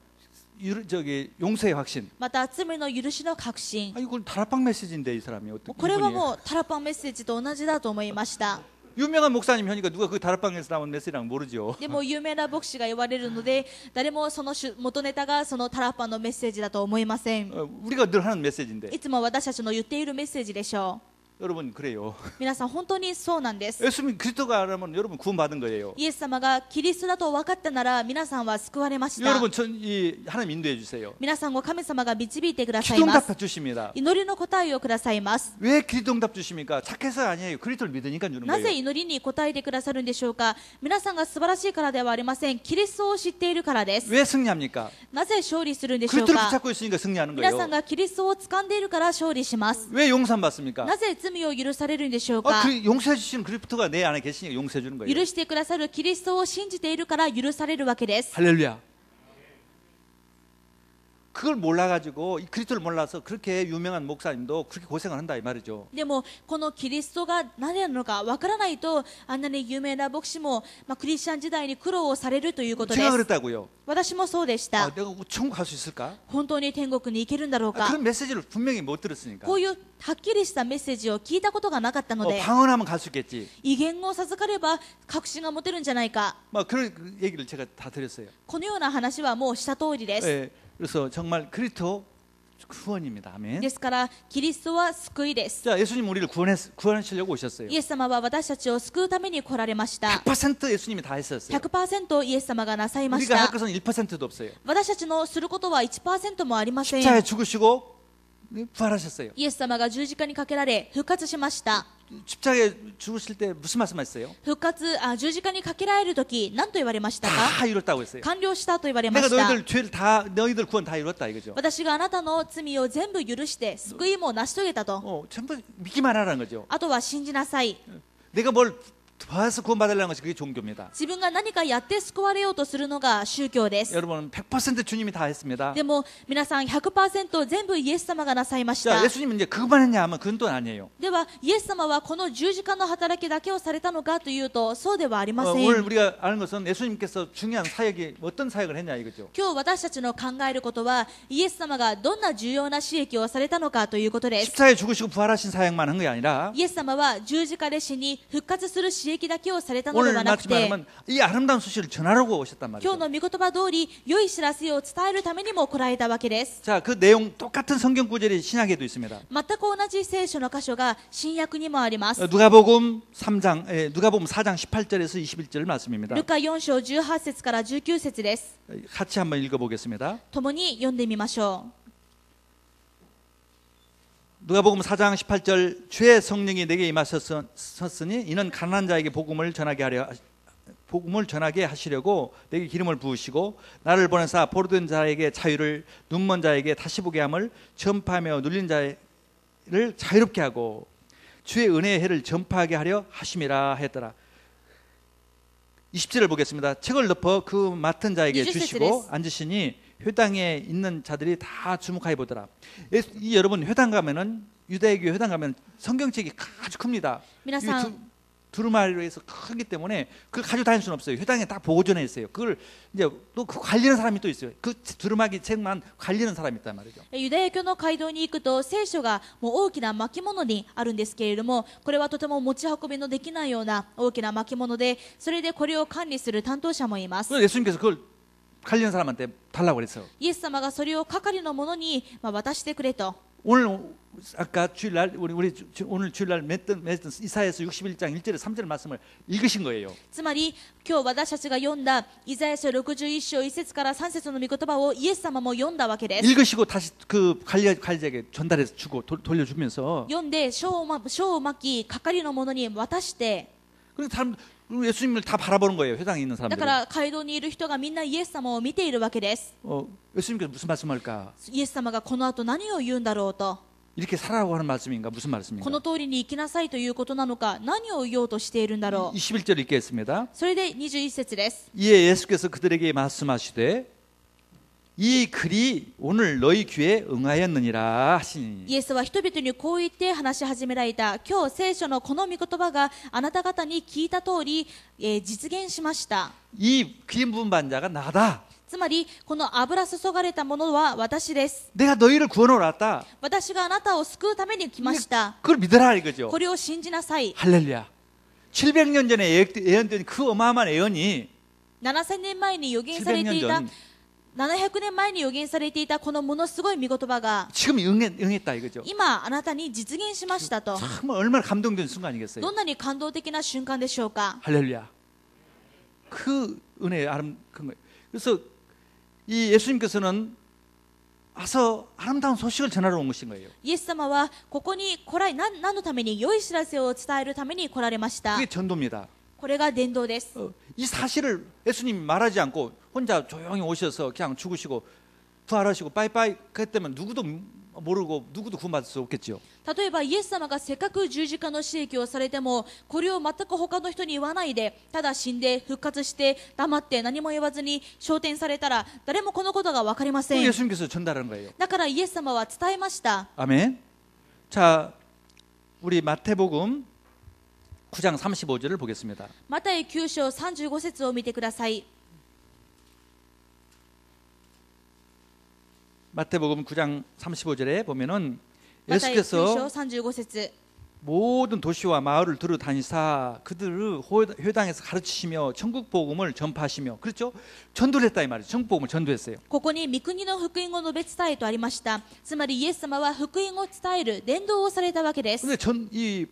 A: 용서의 확신.
B: また罪の許しの確信。
A: 아 이건 다락방 메시지인데 이 사람이 어떻게
B: これは
A: 이분이
B: もうタラパンメッセージと同じだと思いました。
A: 유명한 목사님 하니까 누가 그 다락방에서 나온 메시지랑 모르죠.
B: でも有名な牧師が言われるので誰もその元ネタがそのタラパンのメッセージだと思いません。
A: 우리가 늘 하는 메시지인데
B: いつも私たちの言っているメッセージでしょ
A: 여러분 그래요.
B: う。皆さん本当にそうなんです。
A: 예수님 그리스도가 알면 여러분 구원받은 거예요.
B: イエス様がキリストだと分かったなら皆さんは救われました。
A: 여러분 이 하나님 인도해 주세요.
B: 皆さんを神様が導いてくださいます。
A: 기도응답 주십니다.
B: 祈りの答えをくださいます。
A: 왜 기도응답 주십니까? 착해서 아니에요. 그리스도를 믿으니까 주는
B: なぜ
A: 거예요.
B: 祈りに答えてくださるんでしょうか。皆さんが素晴らしいからではありません。キリストを知っているからです。
A: 왜 승리합니까?
B: なぜ勝利するんでしょう
A: 그리스도를
B: か。
A: 붙잡고 있으니까 승리하는
B: 皆さん
A: 거예요.
B: がキリストを掴んでいるから勝利します。
A: 왜 용서만 받습니까?
B: なぜ罪を許されるんでしょうか。
A: 그 용서해 주시는 그리스도가 내 안에 계시니까 용서해 주는 거예요.
B: 許してくださるキリストを信じているから許されるわけです。
A: 할렐루야. 그걸 몰라가지고 이 그리스도를 몰라서 그렇게 유명한 목사님도 그렇게 고생을 한다 이 말이죠.
B: でもこのキリストが何なのかわからないとあんなに有名な牧師も、クリスチャン時代に苦労をされるということで
A: 제가
B: す。
A: 그랬다고요.
B: 私もそうでした。
A: 내가 천국 갈 수 있을까?
B: 本当に天国に行けるんだろうか。
A: 그런 메시지를 분명히 못 들었으니까.
B: こういうはっきりしたメッセージを聞いたことがなかったので、
A: 방언하면 갈 수 있겠지.
B: 威厳を授かれば確信が持てるんじゃないか。
A: 그런 얘기를 제가 다 드렸어요.
B: このような話はもうした通りです。
A: 예, 그래서 정말 그리스도 구원입니다. 아멘.
B: ですからキリストは救いです。
A: 자, 예수님 우리를 구원하시려고 오셨어요.
B: イエス様は私たちを救うために来られました。
A: 100% 예수님이 다 했었어요.
B: 100% イエス様がなさいまし
A: 우리가 할
B: た。
A: 것은 1%도 없어요.
B: 私たちのすることは 1% もありません。
A: 십자가에 죽으시고 부활하셨어요.
B: イエス様が十字架にかけられ復活しました。
A: 십자가에 죽으실 때 무슨 말씀하셨어요?
B: 十字架にかけられる時何と言われましたか？
A: 다 이뤘다고 했어요.
B: 完了したと言われま
A: 내가
B: した。
A: 너희들 죄를 다 너희들 구원 다 이뤘다 이거죠.
B: 私があなたの罪を全部許して救いも成し遂げたと。
A: 전부 믿기만 하라는 거죠.
B: あとは信じなさい。
A: 내가 뭘 도와서 구원받으려는 것이 그게 종교입니다.
B: 自分が何かやって救われようとするのが宗教です。
A: 여러분 100% 주님이 다 했습니다.
B: でも皆さん 100% 全部イエス様がなさいまし
A: 자,
B: た。
A: 예수님은 이제 그것만 했냐 하면 그건 또 아니에요.
B: ではイエス様はこの十字架の働きだけをされたのかというとそうではありません。
A: 오늘 우리가 아는 것은 예수님께서 중요한 사역이 어떤 사역을 했냐 이거죠.
B: 今日私たちの考えることはイエス様がどんな重要な使益をされたのかということです。
A: 십자가에 죽으시고 부활하신 사역만 한 게 아니라
B: イエス様は十字架で死に復活する使益だけをされたので
A: 오늘
B: はなくて
A: 말씀하면 이 아름다운 소식을 전하려고 오셨단
B: 今
A: 말이죠.
B: 日の御言葉通り良い知らせを伝えるためにも来られたわけです。
A: 자, 그 내용 똑같은 성경 구절이 신약에도 있습니다.
B: 全く同じ聖書の箇所が新約にもあります。
A: 누가복음 4장 18절에서 21절 말씀입니다.
B: ルカ4章18節から19節です。
A: 같이 한번 읽어보겠습니다.
B: 共に読んでみましょう。
A: 누가복음 4장 18절 주의 성령이 내게 임하셨으니 이는 가난한 자에게 복음을 전하게 하시려고 내게 기름을 부으시고 나를 보내사 포로된 자에게 자유를 눈먼 자에게 다시 보게 함을 전파하며 눌린 자를 자유롭게 하고 주의 은혜의 해를 전파하게 하려 하심이라 했더라. 20절을 보겠습니다. 책을 덮어 그 맡은 자에게
B: 20
A: 주시고 앉으시니 회당에 있는 자들이 다 주목하여 보더라. 이 여러분 회당 가면은 유대교 회당 가면 성경책이 아주 큽니다.
B: 皆さん
A: 두루마리로 해서 크기 때문에 그걸 가지고 다닐 수는 없어요. 회당에 딱 보존해 있어요. 그걸 이제 또 그 관리하는 사람이 또 있어요. 그 두루마기 책만 관리하는 사람이 있단 말이죠.
B: ユダヤ教の街道に行くと聖書がもう大きな巻物にあるんですけれども、これはとても持ち運びのできないような大きな巻物で、それでこれを管理する担当者もいます。
A: 그래서 예수님께서 그걸 관리하는 사람한테 달라고 그랬어요.
B: イエス様がそれを係の者に渡してくれと。
A: 오늘 아까 주일날 우리 오늘 주일날 맺던 이사야서 61장 1절에 3절 말씀을 읽으신 거예요.
B: つまり今日私たちが読んだイザヤ書61章1節から3節の御言葉をイエス様も読んだわけです。
A: 읽으시고 다시 그 관리자에게 전달해서 주고 돌려주면서
B: 読んで書を巻き係の者に渡して、
A: 그리고 사람 예수님을 다 바라보는 거예요. 회당에 있는
B: だ
A: 사람들이.
B: から街道にいる人がみんなイエス様を見ているわけです。
A: 예수님께서 무슨 말씀할까?
B: イエス様がこの後何を言うんだろうと。
A: 이렇게 살아라고 하는 말씀인가? 무슨
B: こ
A: 말씀인가?
B: の通りに生きなさいということなのか、何を言おうとしているんだろう。
A: 21절 읽겠습니다.
B: それで21節です。
A: 이에 예수께서 그들에게 말씀하시되 이 글이 오늘 너희 귀에 응하였느니라 하시니.
B: イエスは人々にこう言って話し始められた。今日聖書のこの御言葉があなた方に聞いた通り、実現しました。
A: 이 귀 부은 자가 나다.
B: つまりこの油注がれたものは私です。
A: 내가 너희를 구원하러 왔다.
B: 私があなたを救うために来ました。
A: 그걸 믿어라 이거죠.
B: これを信じなさい。
A: 할렐루야. 700년 전에 예언된 그 어마어마한 예언이
B: 7000年前に予言されていた 700年前に予言されていたこのものすごい御言葉が
A: 지금 응했다 이거죠.
B: 今あなたに実現しましたと。
A: 정말 얼마나 감동된 순간이겠어요.
B: どんなに感動的な瞬間でしょうか。
A: 할렐루야. 그 은혜의 큰 거예요. 그래서 이 예수님께서는 와서 아름다운 소식을 전하러 온 것인 거예요.
B: イエス様はここに何のために良い知らせを伝えるために来られました。
A: 그게 전도입니다.
B: これが伝道です。
A: 이 사실을 예수님이 말하지 않고 혼자 조용히 오셔서 그냥 죽으시고 부활하시고 빠이빠이 그랬다면 누구도 모르고 누구도 구원받을 수 없겠죠.
B: 例えばイエス様がせっかく十字架の使益をされてもこれを全く他の人に言わないでただ死んで復活して黙って何も言わずに昇天されたら誰もこのことが分かりません。
A: 예수님께서 전달한 거예요.
B: だからイエス様は伝えました。
A: 아멘. 자, 우리 마태복음 9장 35절을 보겠습니다.
B: マタイ9章35節を見てください。
A: 마태복음 9장 35절에 보면은
B: マタイ9章
A: 예수께서
B: 35節
A: 모든 도시와 마을을 두루 다니사 그들을 회당에서 가르치시며 천국 복음을 전파하시며 그렇죠? 전도를 했다 이 말이죠. 천국 복음을 전도했어요.
B: ここに御国の福音を述べ伝えとありました。つまりイエス様は福音を伝える伝道をされたわけです。
A: 근데 이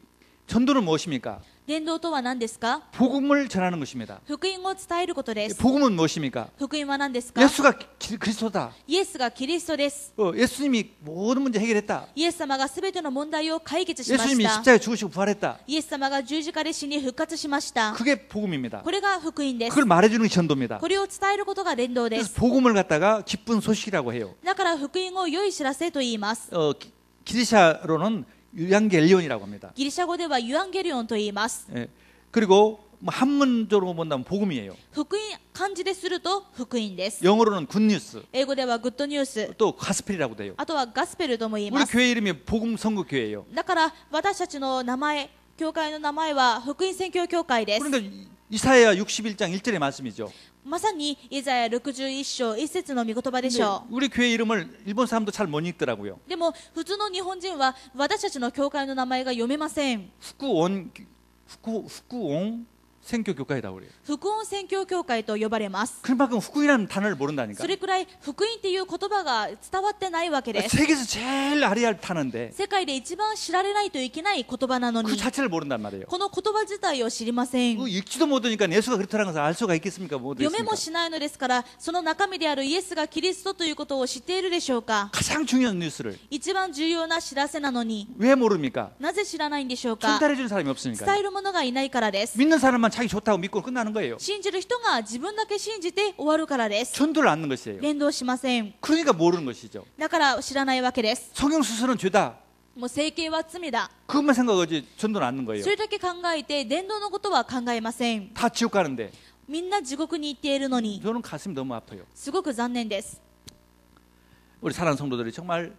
A: 전도는 무엇입니까?
B: 伝道とは何ですか？
A: 복음을 전하는 것입니다.
B: 福音を伝えることです。
A: 복음은 무엇입니까?
B: 福音は何ですか？
A: 예수가 그리스도다.
B: イエスがキリストです。
A: 예수님이 모든 문제 해결했다.
B: イエス様がすべての問題を解決しまし
A: 예수님이
B: た。
A: 십자가에 죽으시고 부활했다.
B: イエス様が十字架で死に復活しました。
A: 그게 복음입니다.
B: これが福音です。
A: 그걸 말해주는 게 전도입니다.
B: これを伝えることが伝道で
A: 그래서
B: す。
A: 복음을 갖다가 기쁜 소식이라고 해요.
B: だから福音を良い知らせと言います。
A: 기리샤로는 유앙겔리온이라고 합니다.
B: ギリシャ語ではユアンゲリオンと言います。
A: 예. 그리고 한문적으로 본다면 복음이에요.
B: 福音、漢字ですると福音です。
A: 영어로는 굿뉴스,
B: 英語ではグッドニュース、
A: 또 가스펠이라고 돼요.
B: あとはガスペルとも言い
A: 우리
B: ます。
A: 교회 이름이 복음 선교 교회예요.
B: だから私たちの名前、教会の名前は福音宣教教会です。
A: 그러니까 이사야 61장 1절의 말씀이죠.
B: まさにイザヤ61章1節の御言葉でし
A: 근데
B: ょ
A: 우리 교회 이름을 일본 사람도 잘 못 읽더라고요.
B: う。でも普通の日本人は私たちの教会の名前が読めません。
A: 후쿠옹 선교 교회라고 그래요.
B: 福音宣教教会と呼ばれます。
A: 그만큼 후쿠이라는 단어를 모른다니까.
B: それくらい福音っていう言葉が伝わってないわけです。
A: 세계에서 제일 아리알 타는데
B: 世界で一番知られないといけない言葉なの
A: 그
B: に、
A: 자체를 모른단 말이에요.
B: この言葉自体を知りません。
A: 읽지도 못하니까 예수가 그렇다는 것을 알 수가 있겠습니까? 못
B: 読め
A: 있습니까?
B: もしないのですから、その中身であるイエスがキリストということを知っているでしょうか。
A: 가장 중요한 뉴스를
B: 一番重要な知らせなのに、
A: 왜 모릅니까?
B: なぜ知らないんでしょうか。
A: 전달해주는 사람이 없으니까.
B: 伝える者がいないからです。
A: 믿는 사람만 자기 좋다고 믿고 끝나는 거예요.
B: 信じる人が自分だけ信じて終わるからです。
A: 전도를 않는 것이에요.
B: 伝道しません。
A: 그러니까 모르는 것이죠.
B: だから知らないわけです。
A: 성경수술은 죄다.
B: もう整形は罪だ。
A: 그것만 생각하지 전도는 않는 거예요.
B: それだけ考えて伝道のことは考えません。
A: 다 지옥 가는데
B: みんな地獄に行っているのに、
A: 저는 가슴이 너무 아파요.
B: すごく残念です。
A: 우리 사랑하는 성도들이 정말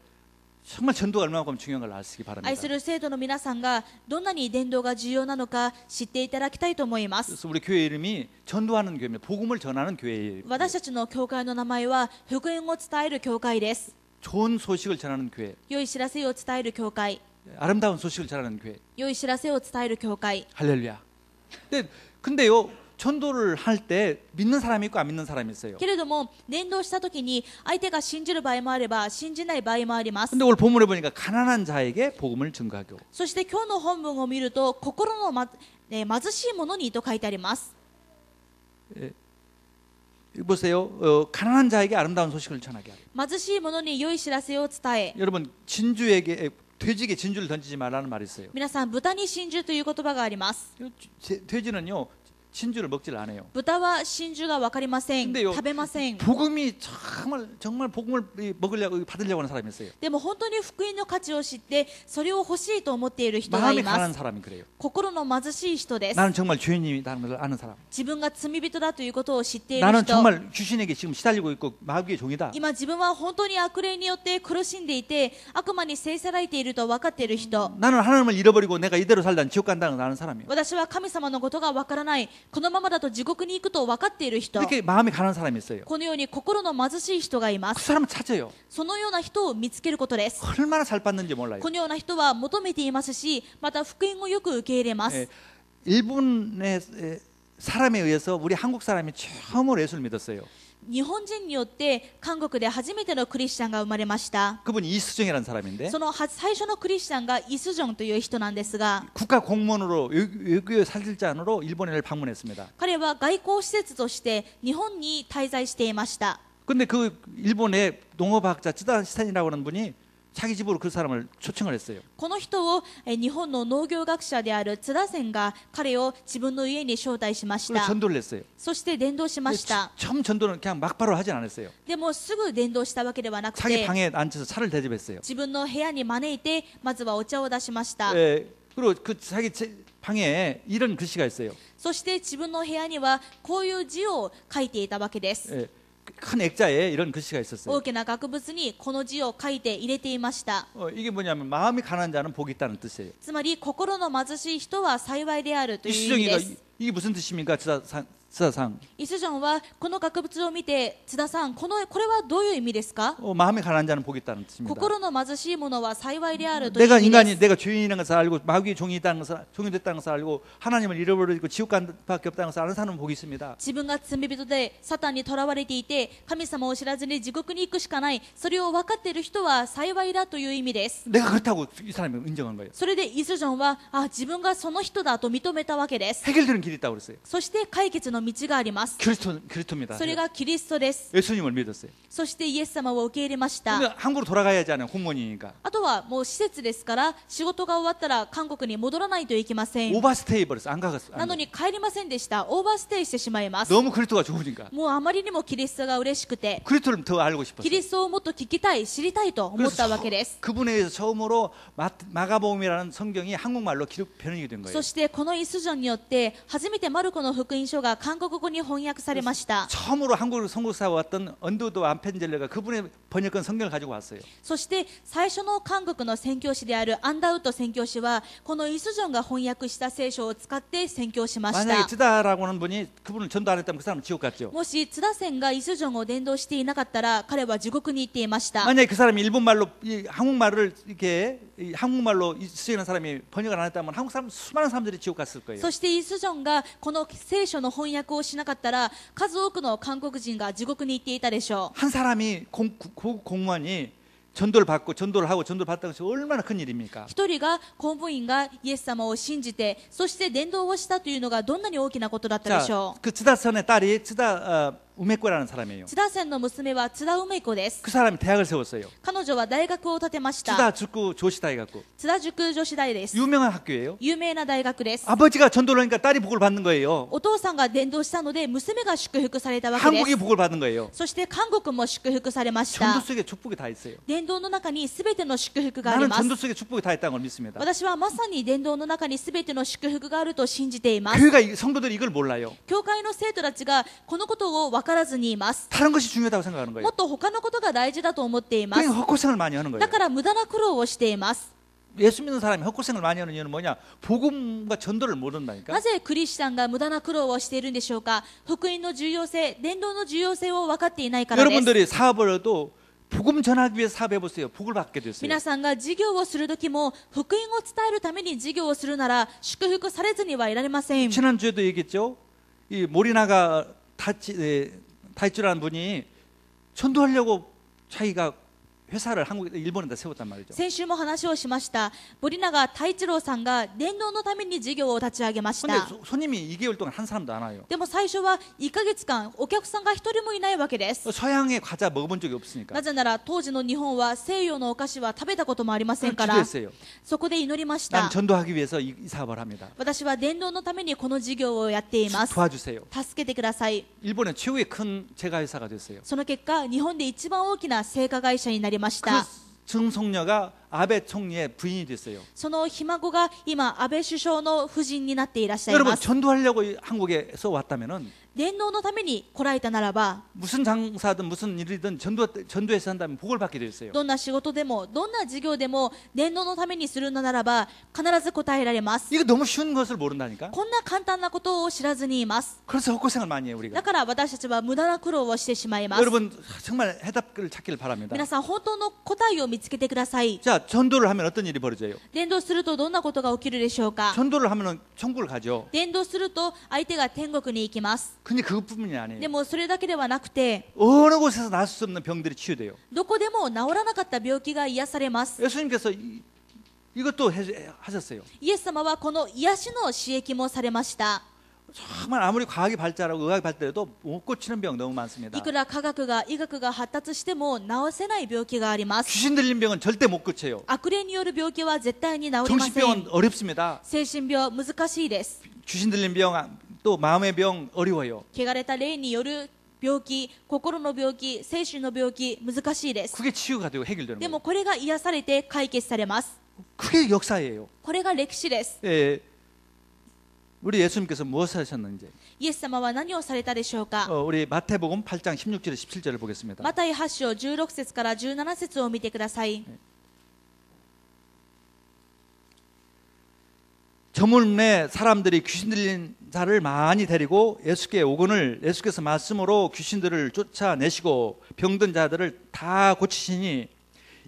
A: 전도가 얼마나 중요한 걸 아시기 바랍니다.
B: 愛する生徒の皆さんがどんなに伝道が重要なのか知っていただきたいと思います。
A: 그래서 우리 교회 이름이 전도하는 교회입니다. 복음을 전하는 교회예요.
B: 私たちの教会の名前は福音を伝える教会です。
A: 좋은 소식을 전하는 교회,
B: 良い知らせを伝える教会、
A: 아름다운 소식을 전하는 교회.
B: 良い知らせを伝える教会。
A: 할렐루야. 근데요, 전도를 할 때 믿는 사람이 있고 안 믿는 사람이 있어요.
B: けれども伝道した時に相手が信じる場合もあれば信じない場合もあります。
A: 근데 오늘 본문에 보니까 가난한 자에게 복음을 증거하고.
B: そして今日の本文を見ると心の、貧しい者にと書いてあります。
A: 보세요. 가난한 자에게 아름다운 소식을 전하게 하고.
B: 貧しい者に良い知らせを伝え、
A: 여러분 진주에게 돼지에게 진주를 던지지 말라는 말이 있어요.
B: 皆さん豚に真珠という言葉があります。
A: 돼지는요 진주를 먹질 않아요.
B: 豚は真珠が分かりません。
A: 근데요
B: 食べません。
A: 복음이 정말 복음을 먹으려고 받으려고 하는 사람이 있어요.
B: でも本当に福音の価値を知ってそれを欲しいと思っている人が
A: 마음이
B: いま
A: 가난한
B: す。
A: 사람이 그래요.
B: 心の貧しい人です。
A: 나는 정말 죄인이라는 걸 아는 사람.
B: 自分が罪人だということを知っている
A: 나는
B: 人。
A: 정말 귀신에게 지금 시달리고 있고 마귀의 종이다.
B: 今自分は本当に悪霊によって苦しんでいて悪魔に制せられていると分かっている人。
A: 나는 하나님을 잃어버리고 내가 이대로 살다 지옥 간다는 걸 아는 사람이에요.
B: 私は神様のことが分からない。このままだと地獄に行くと分かっている人。
A: 이렇게 마음이 가난한 사람이 있어요.
B: このように心の貧しい人がいま
A: 그
B: す。
A: 사람은 찾아요.
B: そのような人を見つけることです。
A: 얼마나 잘 받는지 몰라요.
B: このような人は求めていますし、また福音をよく受け入れます
A: 일본의 사람에 의해서 우리 한국 사람이 처음으로 예수를 믿었어요.
B: 日本人によって韓国で初めてのクリスチャンが生まれました。
A: 그분이 이수정이라는 사람인데
B: その最初のクリスチャンがイスジョンという人なんですが、
A: 국가 공무원으로 외교 사실장으로 일본을 방문했습니다.
B: 彼は外交施設として日本に滞在していました。
A: 근데 그 일본의 농업학자 쯔다 시탄이라고 하는 분이 자기 집으로 그 사람을 초청을 했어요.
B: この人を日本の農業学者である津田仙が彼を自分の家に招待しまし
A: 그리고
B: た。
A: 전도를 했어요.
B: そして伝道しました。
A: 처음 전도는 그냥 막바로 하진 않았어요.
B: でもすぐ伝道したわけではなく
A: 자기
B: て、
A: 방에 앉아서 차를 대접했어요.
B: 自分の部屋に招いてまずはお茶を出しました。
A: 그리고 그 자기 방에 이런 글씨가 있어요.
B: そして自分の部屋にはこういう字を書いていたわけです。
A: 큰 액자에 이런 글씨가 있었어요.
B: 大きな額縁にこの字を書いて入れていました。
A: 이게 뭐냐면 마음이 가난한 자는 복이 있다는 뜻이에요.
B: つまり心の貧しい人は幸いであるという意味
A: 이수정이가
B: です。
A: 이게 무슨 뜻입니까? 津田さん、
B: イスジョンはこの額縁を見て、津田さん、これはどういう意味ですか？
A: 마음이 가난한 자는 복이 있다는 뜻입니다.
B: 心の貧しい者は幸いであるという
A: 내가
B: 意味です。
A: 인간이 내가 죄인이라는 것을 알고 마귀의 종이 있다는 것을 종이 됐다는 것을 알고 하나님을 잃어버리고 지옥 갈 밖에 없다는 것을 아는 사람은 복이 있습니다.
B: 自分が罪人でサタンに囚われていて、神様を知らずに地獄に行くしかない、それを分かっている人は幸いだという意味です。
A: 내가 그렇다고 이 사람이 인정한 거예요.
B: それでイスジョンは自分がその人だと認めたわけです。
A: 해결되는 길이 있다고 그랬어요.
B: そして解決の道があります。
A: 그리스도입니다.
B: それがキリストです。
A: 예수님을 믿었어요.
B: そしてイエス様を受け入れました。
A: 근데 한국으로 돌아가야 하잖아요. 공무원이니까.
B: あとはもう施設ですから、仕事が終わったら韓国に戻らないといけません。
A: 오버스테이 버렸어. 안 가갔어.
B: なのに帰りませんでした。オーバーステイしてしまいます。
A: 너무 그리스도가 좋으니까.
B: もうあまりにもキリストが嬉しくて、
A: 그리스도를 더 알고
B: キ
A: 싶었어요.
B: リストをもっと聞きたい、知りたいと思ったわけです。
A: 그분에 의해서 처음으로 마가복음이라는 성경이 한국말로 번역이 된 거예요.
B: そしてこのイスジョンによって初めてマルコの福音書が韓国語に翻訳されました。
A: 처음으로 한국으로 선교사가 왔던 언더우드 안펜젤러가 그분의 번역한 성경을 가지고 왔어요.
B: そして最初の韓国の宣教師であるアンダウッド宣教師はこのイスジョンが翻訳した聖書を使って宣教しまし
A: 만약에
B: た。
A: 쯔다라고 하는 분이 그분을 전도 안 했다면 그 사람은 지옥 갔죠.
B: もし津田仙がイスジョンを伝道していなかったら彼は地獄に行っていました。
A: 만약에 그 사람이 일본말로 한국말을 이렇게 한국말로 쓰이는 사람이 번역을 안 했다면 한국 사람 수많은 사람들이 지옥 갔을 거예요.
B: そしてイスジョンがこの聖書の翻訳をしなかったら数多くの韓国人が地獄に行っていたでしょう。
A: 한 사람이 공무원이 전도를 받고 전도를 하고 전도를 받다는 것이 얼마나 큰 일입니까?
B: 一人が公務員がイエス様を信じてそして伝道をしたというのがどんなに大きなことだったでし
A: 자,
B: ょう。
A: 그 쯔다선의 딸이 쯔다 우메코라는 사람이에요.
B: 津田仙の娘は津田梅子です。
A: 그 사람이 대학을 세웠어요.
B: 彼女は大学を建てました。
A: 쯔다 축구 조시다이갖고
B: 津田塾女子大です。
A: 유명한 학교예요.
B: 有名な大学です。
A: 아버지가 전도를 하니까 딸이 복을 받는 거예요.
B: お父さんが伝道したので娘が祝福されたわけです。
A: 한국이 복을 받는 거예요.
B: そして韓国も祝福されまし
A: 전도
B: た。
A: 속에 축복이 다 있어요.
B: 伝道の中に全ての祝福があり
A: 나는
B: ます。
A: 전도 속에 축복이 다 있다는 걸 믿습니다.
B: 私はまさに伝道の中に全ての祝福があると信じています。
A: 교회가 성도들이 이걸 몰라요.
B: 教会の生徒たちがこのことを分からずにいます。
A: 다른 것이 중요하다고 생각하는
B: も
A: 거예요.
B: っと他のことが大事だと思っていま
A: 그러니까
B: す。
A: 헛고생을 많이 하는 거예요.
B: だから無駄な苦労をしています。
A: 예수 믿는 사람이 헛고생을 많이 하는 이유는 뭐냐? 복음과 전도를 모른다니까.
B: なぜクリスチャンが無駄な苦労をしているんでしょうか。福音の重要性、伝道の重要性を分かっていないからです。
A: 여러분들이 사업을 해도 복음 전하기 위해서 사업해 보세요. 복을 받게 됐어요.
B: 皆さんが事業をするときも福音を伝えるために事業をするなら祝福されずにはいられません。
A: 지난주에도 얘기했죠. 이 모리나가 다이츠라는 분이 전도하려고 자기가 회사를 한국에 일본에다 세웠단 말이죠.
B: 先週も話をしました。森永太一郎さんが伝道のために事業を立ち上げまし
A: 근데
B: た。
A: 손님이 2개월 동안 한 사람도 안 와요.
B: でも最初は1ヶ月間お客さんが1人もいないわけです。
A: 서양의 과자 먹어본 적이 없으니까.
B: なぜなら当時の日本は西洋のお菓子は食べたこともありませんから、
A: 기도했어요.
B: そこで祈りまし
A: 난
B: た。
A: 전도하기 위해서 이 사업을 합니다.
B: 私は伝道のためにこの事業をやっています。
A: 도와주세요.
B: 助けてください。
A: 일본의 최고의 큰 제과회사가 됐어요.
B: その結果、日本で一番大きな製菓会社になりまし
A: 그
B: た。
A: 증송녀가 아베 총리의 부인이 됐어요.
B: そのひ孫が今、安倍首相の夫人になっていらっしゃい
A: 여러분
B: ます。
A: 전도하려고 한국에서 왔다면은
B: 伝道のために来られたならば、
A: 무슨 장사든 무슨 일이든 전도해서 한다면 복을 받게 되어 있어요.
B: どんな仕事でも、どんな事業でも、伝道のためにするのならば、必ず答えられます。
A: 이거 너무 쉬운 것을 모른다니까.
B: こんな簡単なことを知らずにいます。
A: 그래서 헛고생을 많이 해요
B: だ
A: 우리가.
B: から私たちは無駄な苦労をしてしまいます。
A: 여러분 정말 해답을 찾기를 바랍니다.
B: 皆さん、本当の答えを見つけてください。
A: 자, 전도를 하면 어떤 일이 벌어져요?
B: 伝道するとどんなことが起きるでしょうか。
A: 전도를 하면은 천국을 가죠.
B: 伝道すると相手が天国に行きます。
A: 근데 그것뿐만이 아니에요.
B: でもそれだけではなくて、
A: 어느 곳에서 나을 수 없는 병들이 치유돼요.
B: どこでも治らなかった病気が癒されます。
A: 예수님께서 이것도 하셨어요.
B: イエス様はこの癒しの刺激もされました。
A: 정말 아무리 과학이 발달하고 의학이 발달해도 못 고치는 병 너무 많습니다.
B: いくら科学が医学が発達しても治せない病気があります。
A: 귀신 들린 병은 절대 못 고쳐요.
B: 悪霊による病気は絶対に治りません。
A: 정신병은 어렵습니다.
B: 精神病難しいです。
A: 귀신 들린 병, 또 마음의 병 어려워요.
B: 汚れた霊による病気、心の病気、精神の病気難しいです。
A: 그게 치유가 되고 해결되는
B: で
A: 거예요.
B: もこれが癒されて解決されます。
A: 그게 역사예요.
B: これが歴史です。
A: 예, 우리 예수님께서 무엇을 하셨는지
B: イエス様は何をされたでしょうか。
A: 우리 마태복음 8장 16절에 17절을 보겠습니다.
B: マタイ8章16節から17節を見てください。
A: 저물매 사람들이 귀신 들린 자를 많이 데리고 예수께 오거늘 예수께서 말씀으로 귀신들을 쫓아내시고 병든 자들을 다 고치시니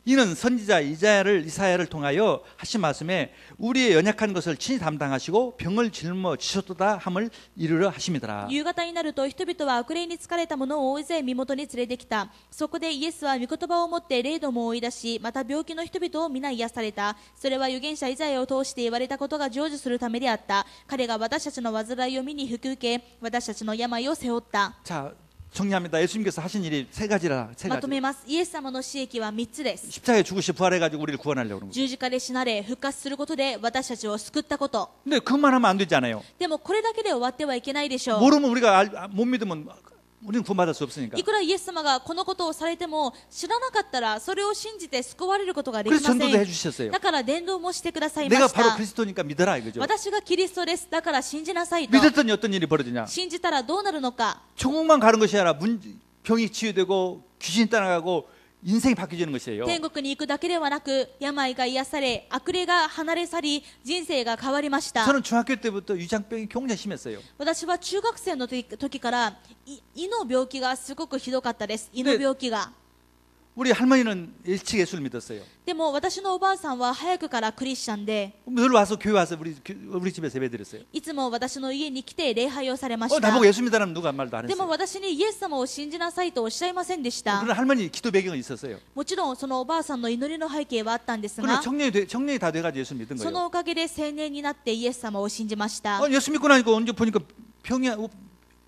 A: 이는 선지자 이사야를 통하여 하신 말씀에 우리의 연약한 것을 친히 담당하시고 병을 짊어지셨도다 함을 이르러 하심이더라.
B: 夕方になると人々は悪霊に疲れた者を大勢身元に連れてきた。そこでイエスは御言葉をもって霊どもを追い出し、また病気の人々を皆癒された。それは預言者イザヤを通して言われたことが成就するためであった。彼が私たちの患いを見に引き受け、私たちの病を背負った。
A: 자, 정리합니다. 예수님께서 하신 일이 세 가지라.
B: まとめます。イエス様の使役は3つです。
A: 십자가에 죽으시 부활해가지고 우리를 구원하려고 그러는 거예요.
B: 十字架で死なれ復活することで私たちを救ったこと。
A: 근데 그것만 하면 안 되잖아요.
B: でもこれだけで終わってはいけないでしょう。
A: 모르면 우리가 못 믿으면 우리는 구원받을 수 없으니까.
B: いくらイエス様がこのことをされても知らなかったらそれを信じて救われることができま
A: 그래서
B: せ
A: 전도도
B: ん。
A: 해주셨어요.
B: だから伝道もしてくださいま
A: 내가
B: し
A: 바로
B: た。
A: 그리스도니까 믿어라 이거죠.
B: 私がキリストです。だから信じなさいと。
A: 믿었더니 어떤 일이 벌어지냐?
B: 信じたらどうなるのか。
A: 천국만 가는 것이 아니라 병이 치유되고 귀신이 떠나가고 인생이 바뀌어지는 것이에요.
B: 天国に行くだけではなく病が癒され悪霊が離れ去り人生が変わりました。
A: 저는 중학교 때부터 위장병이 굉장히 심했어요.
B: 私は中学生の時から胃の病気がすごくひどかったです。胃の病気が。
A: 우리 할머니는 일찍 예수를 믿었어요.
B: でも私のおばあさんは早くからクリスチャンで
A: 늘 와서 교회 와서 우리 집에 예배 드렸어요.
B: いつも私の家に来て礼拝をされました。
A: 나보고 예수 믿으라면 누가 말도 안
B: でも
A: 했어요.
B: 私にイエス様を信じなさいとおっしゃいませんでした。
A: 그런 할머니 기도 배경은 있었어요.
B: もちろんそのおばあさんの祈りの背景はあったんです
A: 그러나
B: が
A: 청년이 다 돼가지고 예수 믿은
B: そ
A: 거예요.
B: のおかげで青年になってイエス様を信じました。
A: 예수 믿고 나니까 언제 보니까 병이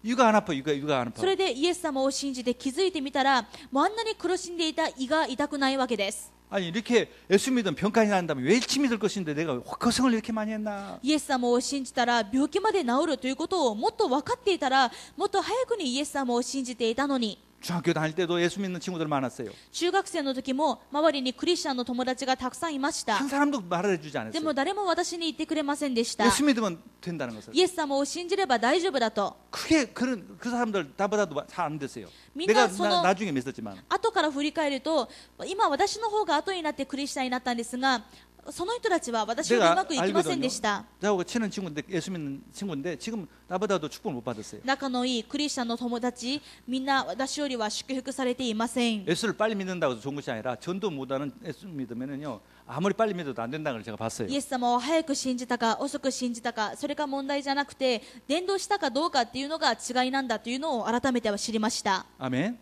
A: 이가 안 아파, 이가 안 아파.
B: それでイエス様を信じて気づいてみたらもうあんなに苦しんでいた胃が痛くないわけです。
A: 아니 이렇게 예수 믿으면 병까지 난다면 왜 일찍 믿을 것인데 내가 고생을 이렇게 많이 했나?
B: イエス様を信じたら病気まで治るということをもっと分かっていたらもっと早くにイエス様を信じていたのに。
A: 중학교 다닐 때도 예수 믿는 친구들 많았어요.
B: 中学生の時も周りにクリスチャンの友達がたくさんいました。
A: 한 사람도 말해주지
B: で
A: 않았어요.
B: も誰も私に言ってくれませんでした。
A: 예수 믿으면 된다는 것을.
B: イエス様を信じれば大丈夫だと。
A: 크게 그 사람들 나보다도 잘 안 됐어요.
B: 민나
A: 내가
B: 서로-
A: 나중에 믿었지만.
B: 後から振り返ると今私の方が後になってクリスチャンになったんですがその人たちは私よりうまくいきませんでした。
A: 저하고 친한 친구인데 예수 믿는 친구인데 지금 나보다도 축복을 못 받았어요.
B: 仲のいいクリスチャンの友達みんな私よりは祝福されていません。
A: 예수를 빨리 믿는다고 해서 좋은 것이 아니라 전도 못하는 예수 믿으면은요 아무리 빨리 믿어도 안 된다는 걸 제가 봤어요.
B: イエス様を早く信じたか遅く信じたかそれが問題じゃなくて伝道したかどうかっていうのが違いなんだというのを改めては知りました。
A: 아멘.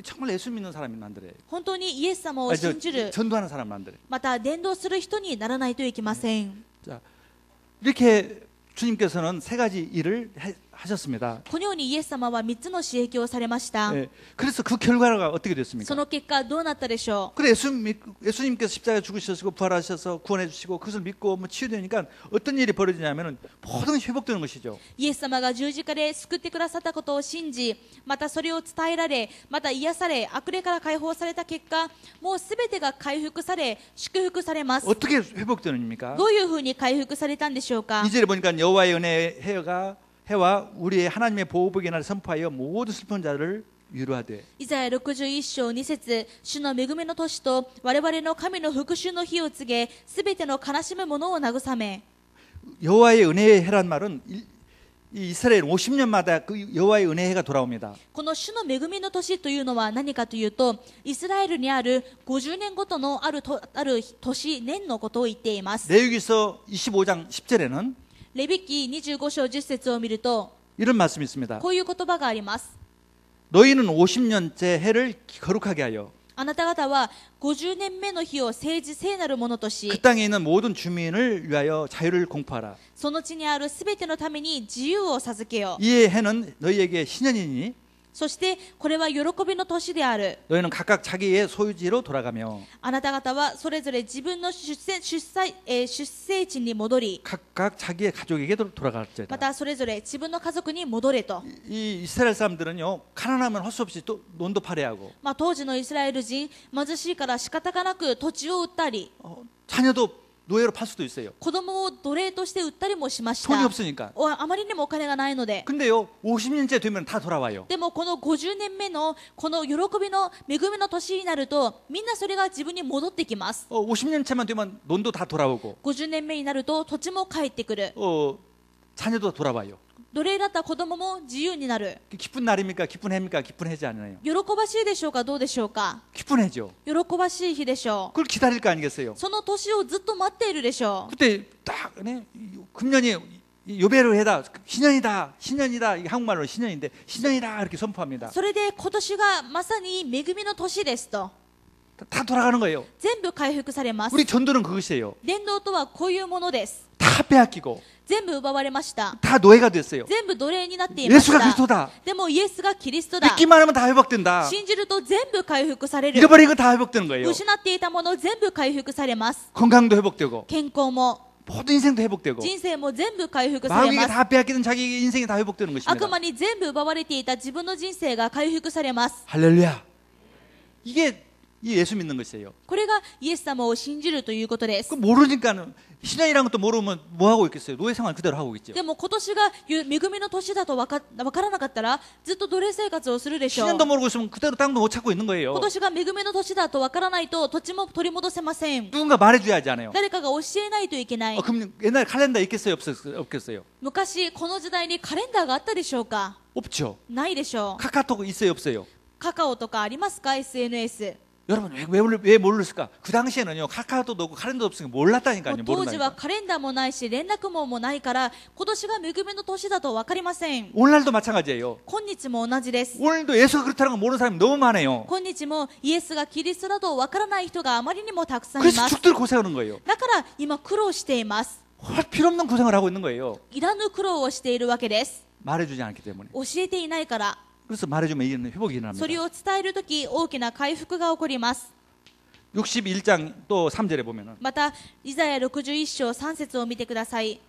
A: 정말 예수 믿는 사람이 만들어요.
B: 本当にイエス様を信じる
A: 전도하는 사람 만들어요.
B: また伝道する人にならないといけません。
A: 자, 이렇게 주님께서는 세 가지 일을 하셨습니다.
B: このようにイエス様は3つの刺激をされました。
A: 예, 그래서 그 결과가 어떻게 됐습니까?
B: その結果どうなったでしょう。
A: 그래 예수님께서 십자가에 죽으셔서 부활하셔서 구원해 주시고 그것을 믿고 치유되니까 어떤 일이 벌어지냐면은 모든 것이 회복되는 것이죠.
B: イエス様が十字架で救ってくださったことを信じまたそれを伝えられまた癒され悪霊から解放された結果もうすべてが回復され祝福されます。
A: 어떻게 회복되는 겁니까?
B: どういうふうに回復されたんでしょうか。
A: 2절에 보니까 여호와의 은혜의 해와 우리의 하나님의 보호복의 날을 선포하여 모든 슬픈 자를 위로하되
B: イザヤ61章2節主の恵みの年と我々の神の復讐の日を告げすべての悲しむ者を慰め
A: 여호와의 은혜의 해란 말은 이 이스라엘 50년마다 그 여호와의 은혜의 해가 돌아옵니다.
B: この主の恵みの年というのは何かというとイスラエルにある50年ごとのある年年のことを言っています。
A: 레위기서 25장 10절에는
B: レビ記25章10節を見ると
A: 이런 말씀이 있습니다.
B: こういう言葉があります。
A: 너희는 50년째 해를 거룩하게 하여
B: あなた方は50年目の日を聖事聖なるものとし
A: 그 땅에 있는 모든 주민을 위하여 자유를 공포하라.
B: その地にあるすべてのために自由を授けよう。
A: 이의 해는 너희에게 신년이니
B: そしてこれは喜びの年である。
A: 너희는 각각 자기의 소유지로 돌아가며
B: あなた方はそれぞれ自分の出生地に戻り
A: 각각 자기의 가족에게
B: ま
A: 돌아갈지어다.
B: たそれぞれ自分の家族に戻れと。
A: 이 이스라엘 사람들은요 가난하면 할 수 없이 또 논도 팔아야하고
B: 当時のイスラエル人貧しいから仕方がなく土地を売ったり
A: 자녀도 노예로 팔 수도 있어요.
B: 子供を奴隷として売ったりもしまし
A: 돈이
B: た。
A: 없으니까.
B: あまりにもお金がないので。
A: 근데요 50년째 되면 다 돌아와요.
B: でもこの50年目のこの喜びの恵みの年になると、みんなそれが自分に戻ってきます。
A: 50년 차만 되면 논도 다 돌아오고
B: 50年目になると土地も帰ってくる。
A: 자녀도 돌아와요.
B: 奴隷だった子供も自由になる。
A: 기쁜 날입니까? 기쁜 해입니까? 기쁜 해지 않아요.
B: 喜ばしいでしょうか、どうでしょうか。
A: 기쁜 해죠.
B: 喜ばしい日でしょ
A: 그걸 기다릴 거 아니겠어요?
B: う。その年をずっと待っているでしょう。
A: 그때 딱 네, 금년이 요배를 해다 신년이다 신년이다 이게 한국말로 신년인데 신년이다 이렇게 선포합니다.
B: それで今年がまさに恵みの年ですと。
A: 다 돌아가는 거예요.
B: 全部回復されます。
A: 우리 전도는 그것이에요.
B: 伝道とはこういうものです。
A: 다 빼앗기고
B: 全部奪われました。
A: 다 노예가 됐어요.
B: 全部奴隷になっていまし
A: 예수가
B: た。
A: 그리스도다.
B: でもイエスがキリストだ。
A: 믿기만 하면 다 회복된다.
B: 信じると全部回復される。
A: 잃어버린 거 다 회복되는 거예요.
B: 失っていたもの全部回復されます。
A: 건강도 회복되고
B: 健康も
A: 모든 인생도 회복되고
B: 人生も全部回復され
A: 마귀가
B: ます。
A: 다 빼앗기던 자기 인생이 다 회복되는
B: 悪
A: 것입니다.
B: 魔に全部奪われていた自分の人生が回復されます。
A: 할렐루야. 이게 이 예수 믿는 것이에요.
B: これがイエス様を信じるということです。
A: 그 모르니까는 신앙이라는 것도 모르면 뭐 하고 있겠어요? 노예 생활 그대로 하고 있죠.
B: でも今年が恵みの年だとわからなかったらずっと奴隷生活をするでしょう。
A: 신년도 모르고 있으면 그대로 땅도 못 찾고 있는 거예요.
B: 今年が恵みの年だとわからないと土地も取り戻せません。
A: 누군가 말해줘야 하잖아요.
B: 誰かが教えないといけない。
A: 그럼 옛날에 칼렌더 있겠어요? 없겠어요?
B: 昔この時代にカレンダーがあったでしょうか。
A: 없죠.
B: ないでしょう。
A: 카카오톡 있어요? 없어요?
B: カカオとかありますか？ SNS。
A: 여러분 왜 모르실까? 그 당시에는요 카카오톡도 없고 칼렌더도 없으니까 몰랐다니까요.
B: 当時は
A: 모른다니까.
B: カレンダーもないし連絡網もないから今年が恵みの年だと分かりません。
A: 오늘날도 마찬가지예요.
B: 今日も同じです。
A: 오늘도 예수가 그렇다는 걸 모르는 사람이 너무 많아요.
B: 今日もイエスがキリストだと分からない人があまりにもたくさんい
A: 그래서
B: ます。
A: 죽들 고생하는 거예요.
B: だから今苦労しています。
A: 할 필요 없는 고생을 하고 있는 거예요.
B: いらぬ苦労をしているわけです。
A: 말해주지 않기 때문에.
B: 教えていないから。
A: 그래서 말해주면 이런 회복이 일어납니다.
B: それを伝えるとき大きな回復が起こります。
A: 61장 또 3절에 보면은
B: またイザヤ61章3節を見てください。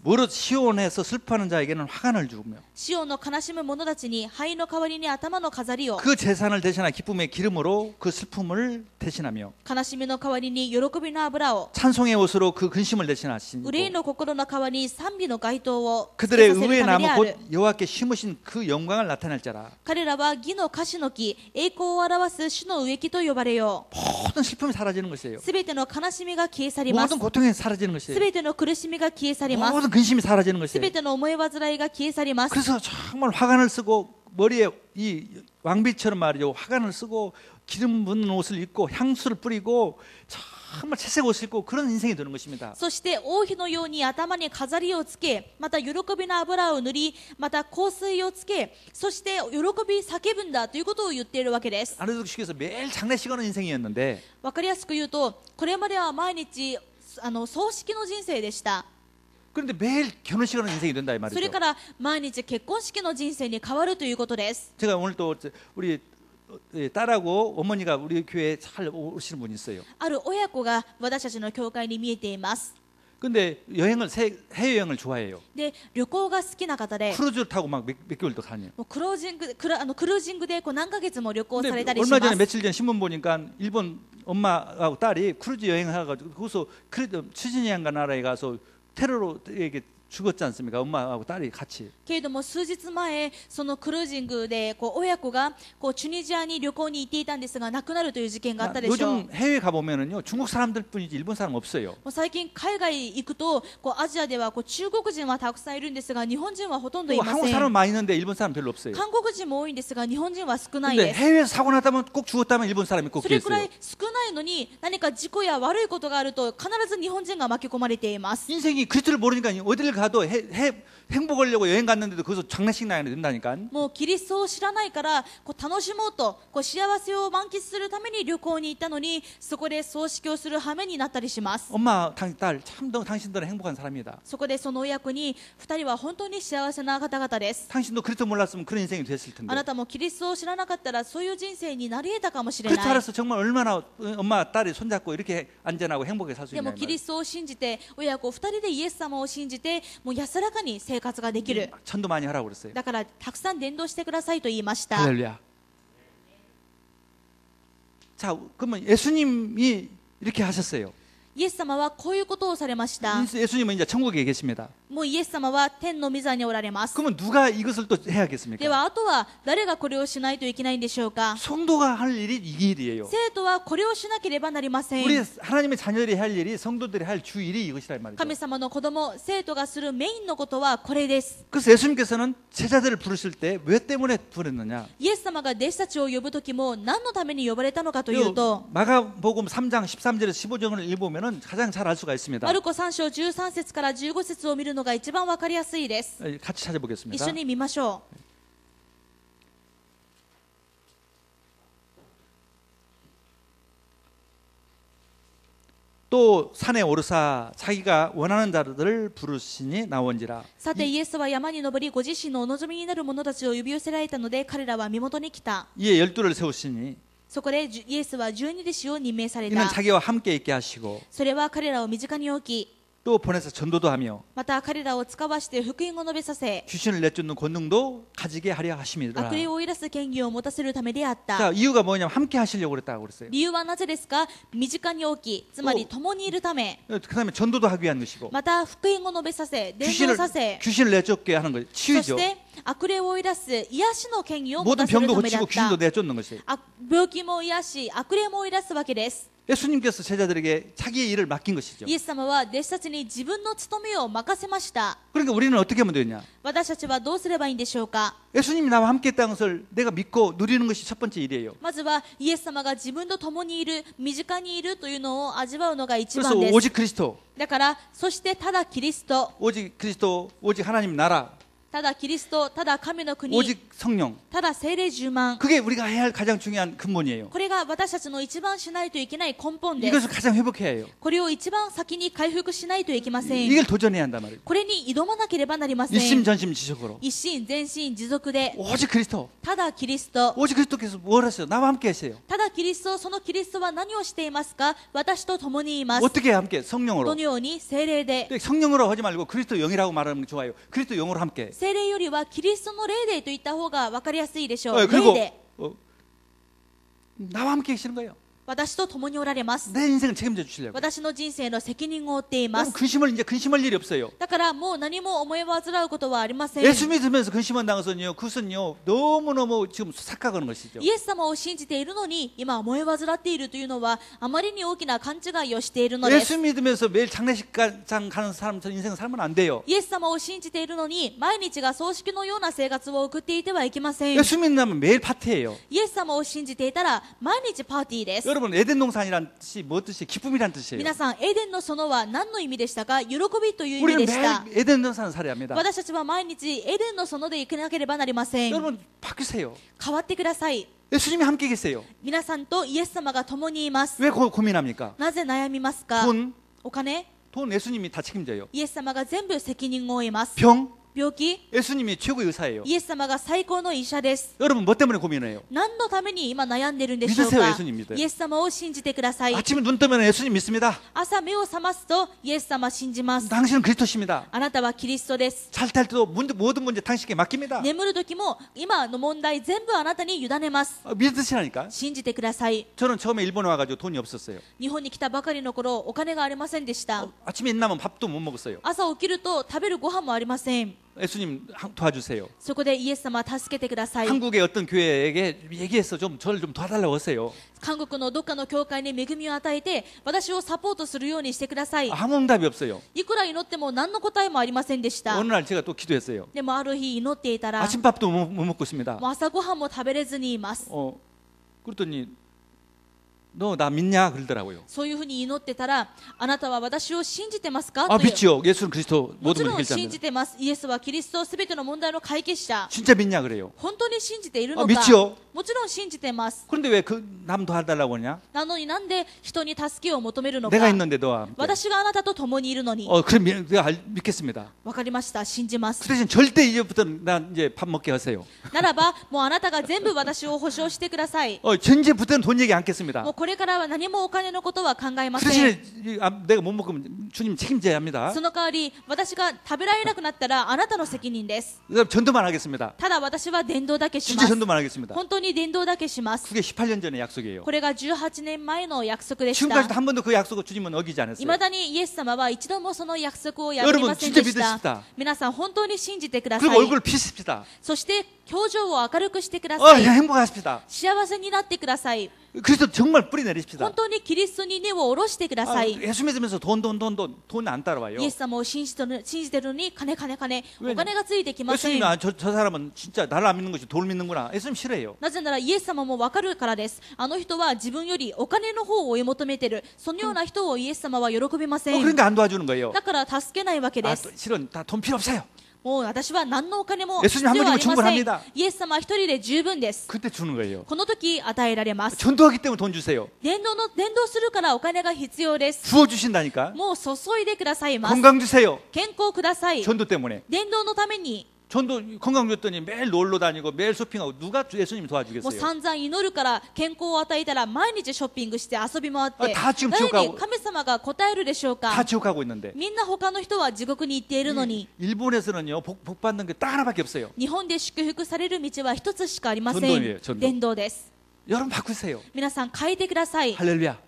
A: 무릇 시온에서 슬퍼하는 자에게는 화관을 주며
B: シオンの悲しむ者たちに灰の代わりに頭の飾りを、
A: 그 재산을 대신하여 기쁨의 기름으로 그 슬픔을 대신하며
B: 悲しみの代わりに喜びの油を、
A: 찬송의 옷으로 그 근심을 대신하시고
B: 憂いの心の代わりに賛美の街灯をつけ
A: 그들의
B: させる
A: 의의
B: ため
A: 나무
B: であ
A: 곧
B: る。
A: 여호와께 심으신 그 영광을 나타낼 자라.
B: 彼らは義の樫の木、栄光を表す主の植木と呼ばれよ
A: 모든 슬픔이 사라지는 것이에요.
B: う。すべての悲しみが消え去ります。
A: 모든 고통이 사라지는
B: す
A: 것이에요.
B: べての苦しみが消え去ります。
A: 모든 근심이 사라지는
B: す
A: 것이에요.
B: べての思い煩いが消え去ります。
A: 그래서 정말 화관을 쓰고 머리에 이 왕비처럼 말이죠. 화관을 쓰고 기름 붓는 옷을 입고 향수를 뿌리고 정말 채색 옷을 입고 그런 인생이 되는 것입니다.
B: そして王妃のように頭に飾りをつけ、また喜びの油を塗り、また香水をつけ、そして喜び叫ぶんだということを言っているわけです。
A: 아르독식에서 매일 장례식 하는 인생이었는데
B: わかりやすく言うと、これまでは毎日葬式の人生でした。
A: 그런데 매일 결혼식 하는 인생이 된다 이
B: それ
A: 말이죠.
B: から毎日結婚式の人生に変わるということです。
A: 제가 오늘 또 우리 딸하고 어머니가 우리 교회에 잘 오시는 분이 있어요.
B: ある親子が私たちの教会に見えています。
A: 근데 해외 여행을 좋아해요.
B: で、旅行が好きな方で、
A: 크루즈를 타고 막 몇 개월도 다녀요.
B: もうクルージングでこう何ヶ月も旅行された
A: 근데
B: りし
A: 얼마
B: ま
A: 전에
B: す。
A: 며칠 전 신문 보니까 일본 엄마하고 딸이 크루즈 여행을 해가지고 거기서 추진이양가 나라에 가서 테러로 이게 죽었지 않습니까? 엄마하고 딸이 같이.
B: けれども数日前、そのクルージングでこう親子がこうチュニジアに旅行に行っていたんですが亡くなるという事件があったでしょう。
A: 요즘 해외 가보면은요 중국 사람들뿐이지 일본 사람 없어요.
B: もう最近海外行くとこうアジアではこう中国人はたくさんいるんですが日本人はほとんどい
A: 또
B: ま
A: 한국
B: せ
A: 사람
B: ん。
A: 많이 있는데 일본 사람 별로 없어요.
B: 韓国人も多いんですが日本人は少ない
A: 근데
B: です。
A: 해외에서 사고 났다면 꼭 죽었다면 일본 사람이 꼭
B: それくら
A: 죽겠어요.
B: い少ないのに何か事故や悪いことがあると必ず日本人が巻き込まれています。
A: 인생이 그리스도를 모르니까 어디를 가도 행복하려고 여행 갔는데도 거기서 장례식 나야 된다니까.
B: もうキリストを知らないからこう楽しもうとこう幸せを満喫するために旅行に行ったのにそこで葬式をする羽目になったりします。
A: 엄마, 딸, 참 당신들은 행복한 사람이다.
B: そこでその親子に2人は本当に幸せな方々です。
A: 당신도 그리스도 몰랐으면 그런 인생이 됐을
B: あ
A: 텐데.
B: なたもキリストを知らなかったらそういう人生になり得たかもしれ
A: 그리스도
B: ない。
A: 알아서 정말 얼마나 엄마, 딸이 손잡고 이렇게 안전하고 행복하게 살 수
B: で
A: 있냐.
B: もキリストを信じて親子2人でイエス様を信じてもう安らかに生活ができる。
A: 천도 많이 하라고 그랬어요.
B: だからたくさん伝道してくださいと言いました。
A: 할렐루야. 자, 그러면 예수님이 이렇게 하셨어요.
B: イエス様はこういうことをされました。
A: 예수님은 이제 천국에 계십니다.
B: もうイエス様は天の御座におられます。
A: 그러면 누가 이것을 또
B: で
A: 해야겠습니까?
B: はあとは誰がこれをしないといけないんでしょうか。
A: 성도가 할 일이 이 일이에요.
B: 生徒はこれをしなければなりません。
A: 우리 하나님의 자녀들이 할 일이 성도들이 할 주 일이 이것이란 말이죠.
B: 神様の子供、生徒がするメインのことはこれです。
A: 그래서 예수님께서는 제자들을 부르실 때 왜 때문에 부르느냐?
B: イエス様が弟子たちを呼ぶときも何のために呼ばれたのかというと、
A: 마가복음 3장 13절에서 15절을 읽어보면 가장 잘 알 수가 있습니다.
B: マルコ3章13節から15節を見るのが一番わかりやすいです。
A: 같이 찾아보겠습니다.
B: 一緒に見ましょう。
A: 또 산에 오르사 자기가 원하는 자들을 부르시니 나온지라.
B: さてイエスは山に登り、ご自身のお望みになる者たちを呼び寄せられたので、彼らは身元に来た。
A: 이에 12를 세우시니
B: そこでイエスは12弟子を任命され
A: 이는
B: た。
A: 자기와 함께 있게 하시고
B: それは彼らを身近に置き、
A: 또 보내서 전도도 하며
B: また彼らを使わして福音を述べさせ、
A: 귀신을 내쫓는 권능도 가지게 하려 하심이라.
B: 悪霊を追い出す権限を持たせるためであった。
A: 자, 이유가 뭐냐면 함께 하시려고 그랬다고 그랬어요.
B: 理由はなぜですか。身近に置き、つまり共にいるため、
A: 그다음에 전도도 하기 위한 것이고
B: また福音を述べさせ、伝道させ、
A: 귀신을 내쫓게 하는 것
B: そ
A: 치유죠.
B: して悪霊を追い出す癒しの権限を持
A: 모든
B: たせる
A: 병도
B: ためであ
A: 고치고
B: っ
A: 귀신도
B: た。
A: 내쫓는 것이에요.
B: 病気も癒し、悪霊も追い出すわけです。
A: 예수님께서 제자들에게 자기의 일을 맡긴 것이죠.
B: イエス様は弟子たちに自分の務めを任せました。
A: 그러니까 우리는 어떻게 하면 되냐?
B: 私たちはどうすればいいんでしょうか。
A: 예수님이 나와 함께 했다는 것을 내가 믿고 누리는 것이 첫 번째 일이에요.
B: まずはイエス様が自分と共にいる、身近にいるというのを味わうのが一
A: 그래서
B: 番です。
A: 오직 그리스도,
B: だから、そしてただキリスト、
A: 오직 그리스도, 오직 하나님 나라,
B: ただキリスト、ただ神の国、
A: 오직 성령.
B: ただ聖霊10万。
A: 그게 우리가 해야 할 가장 중요한 근본이에요.
B: これが私たちの一番しないといけない根本です。
A: 이것을 가장 회복해야 해요.
B: これを一番先に回復しないといけません。
A: 이걸 도전해야 한단 말이에요.
B: これに挑まなければなりません。
A: 일심전심지속으로
B: 一心全心持続で、
A: 오직 그리스도,
B: ただキリスト、
A: 오직 그리스도께서 뭘 하세요? 나와 함께 하세요.
B: ただキリスト、そのキリストは何をしていますか。私と共にいます。
A: 어떻게 함께?
B: ど
A: 성령으로.
B: のように。聖霊で。
A: 근데 성령으로 하지 말고 그리스도 영이라고 말하는 게 좋아요. 그리스도 영으로 함께.
B: 聖霊よりはキリストの霊でと言った方が分かりやすいでしょう。 霊
A: 그리고
B: で
A: 나와 함께 계시는 거예요.
B: 私と共におられます。
A: 내 인생을 책임져 주시려고.
B: 私の人生の責任を負っていま
A: 그럼
B: す。
A: 근심할 일이 없어요.
B: だからもう何も思い煩うことはありません。
A: 예수 믿으면서 근심한다는 것은요, 그것은요, 너무너무 지금 착각하는 것이죠.
B: イエス様を信じているのに今思い煩っているというのはあまりに大きな勘違いをしているのです。
A: 예수 믿으면서 매일 장례식장 가는 사람처럼 인생을 살면 안 돼요.
B: イエス様を信じているのに毎日が葬式のような生活を送っていてはいけません。
A: 예수 믿는다면 매일 파티예요.
B: イエス様を信じていたら毎日パーティーです。
A: 여러분, 에덴 동산이란 뜻이 뭐 뜻이에요? 기쁨이란 뜻이에요.
B: 皆さん、エデンの園は何の意味でしたか。喜びという意味
A: 우리는
B: でした。
A: 매일 에덴 동산을 살아야 합니다.
B: 私たちは毎日エデンの園で生きなければなりません。
A: 여러분, 바뀌세요.
B: 変わってください。
A: 예수님이 함께 계세요.
B: 皆さんとイエス様が共にいます。
A: 왜 고민합니까?
B: なぜ悩みますか。
A: 돈,
B: お金、
A: 돈 예수님이 다 책임져요.
B: イエス様が全部責任を負います。
A: 병,
B: 病気、
A: 예수님이 최고의 의사예요.
B: イエス様が最高の医者です。
A: 여러분, 뭐 때문에 고민해요?
B: 何のために今悩んでるんでしょう
A: 믿으세요
B: か。
A: 예수님 믿어요.
B: イエス様を信じてください。
A: 아침에 눈 뜨면 예수님 믿습니다.
B: 朝目を覚ますとイエス様信じます。
A: 당신은 그리스도십니다.
B: あなたはキリストです。
A: 잘 때 때도 모든 문제 당신께 맡깁니다.
B: 眠る時も今の問題全部あなたに委ねます。
A: 믿으시라니까.
B: 信じてください。
A: 저는 처음에 일본에 와가지고 돈이 없었어요.
B: 日本に来たばかりの頃お金がありませんでした。
A: 아침에 일어나면 밥도 못 먹었어요.
B: 朝起きると食べるご飯もありません。
A: 예수님 도와주세요.
B: そこでイエス様助けてください。
A: 한국의 어떤 교회에게 얘기해서 저를 좀 도와달라고 하세요.
B: 韓国のどっかの教会に恵みを与えて私をサポートするようにしてください。
A: 아무 응답이 없어요.
B: いくら祈っても何の答えもありませんでした。
A: 어느 날 제가 또 기도했어요.
B: でもある日祈っていたら
A: 아침밥도 못 먹고 있습니다.
B: もう朝ごはんも食べれずにいます。
A: 그랬더니 너 나 믿냐 그러더라고요.
B: そういうふうに祈ってたらあなたは私を信じてますか
A: 아
B: という
A: 믿죠. 예수는 그리스도
B: も
A: 모든
B: ち
A: 걸
B: ろん信
A: 해결자입니다.
B: じてます。イエスはキリストすべての問題の解決者。
A: 진짜 믿냐 그래요.
B: 本当に信じている
A: 아
B: のか。
A: 믿죠.
B: もちろん信じてます。
A: 그런데 왜 그 남 도와달라고 하냐?
B: なのになんで人に助けを求めるのか。
A: 내가 있는데 너와 함께.
B: 私があなたと共にいるのに。
A: 그럼 내가 믿겠습니다.
B: わかりました。信じま
A: 그
B: す。
A: 대신 절대 이제부터는 나 이제 밥 먹게 하세요.
B: ならばもうあなたが全部私を保証してください。
A: 전제부터는 돈 얘기 않겠습니다.
B: もうここれからは何もお金のことは考えま
A: 그
B: せん。
A: 대신에 내가 못 먹으면 주님 책임져야 합니다.
B: その代わり私が食べられなくなったらあなたの責任です。
A: 그럼 전도만 하겠습니다.
B: ただ私は伝道だけしま
A: 진짜
B: す。
A: 전도만 하겠습니다.
B: 本当に伝道だけします。
A: 그게 18년 전의 약속이에요.
B: これが18年前の約束でした。
A: 지금까지도 한 번도 그 약속을 주님은 어기지
B: い
A: 않았어요.
B: まだにイエス様は一度もその約束を破り
A: 여러분
B: ませんでし
A: 진짜
B: た
A: 믿으십시다. 。
B: 皆さん本当に信じてくださ
A: 그리고
B: い。
A: 얼굴을 피십시다.
B: そして表情を明るくしてください。
A: 행복하십시다.
B: 幸せになってください。
A: 그리스도 정말 뿌리 내리십시다.
B: 本当にキリストに根を下ろしてください。
A: 예수 믿으면서 돈 안 따라와요.
B: イエス様を信じてるのに金お金がついてきません。
A: 예수님이 저 사람은 진짜 나를 안 믿는 것이 돈을 믿는구나. 예수님 싫어해요.
B: なぜならイエス様も分かるからです。あの人は自分よりお金の方を追い求めている。そのような人をイエス様は喜びません。
A: 그러니까 안 도와주는 거예요.
B: だから助けないわけで
A: 아,
B: す。
A: 실은 다 돈 필요 없어요.
B: もう私は何のお金も
A: 예수님
B: 必要ありま
A: 한
B: せ
A: 분이면
B: ん。
A: 충분합니다.
B: イエス様一人で十分です。
A: 그때 주는 거예요.
B: この時与えられます。
A: 전도하기 때문에 돈 주세요.
B: 伝道するからお金が必要です。
A: 주어 주신다니까.
B: もう注いでくださいます。
A: 건강 주세요.
B: 健康ください。
A: 전도 때문에.
B: 伝道のために
A: 전도 건강 줬더니 매일 놀러 다니고 매일 쇼핑하고 누가 예수님
B: もう
A: 도와주겠어요?
B: 散々祈るから健康を与えたら毎日ショッピングして遊び回って
A: あ지금
B: 誰
A: 지옥
B: に
A: 가고
B: 神様が答えるでしょう
A: 다
B: か。
A: 지옥 가고 있는데.
B: みんな他の人は地獄に行っているのに
A: 일본에서는요 복 받는 게 딱 하나밖에 없어요.
B: 日本で祝福される道は一つしかありませ
A: 전도예요
B: ん。
A: 전도
B: 伝道です。
A: 여러분 바꾸세요.
B: 皆さん変えてください。
A: 할렐루야.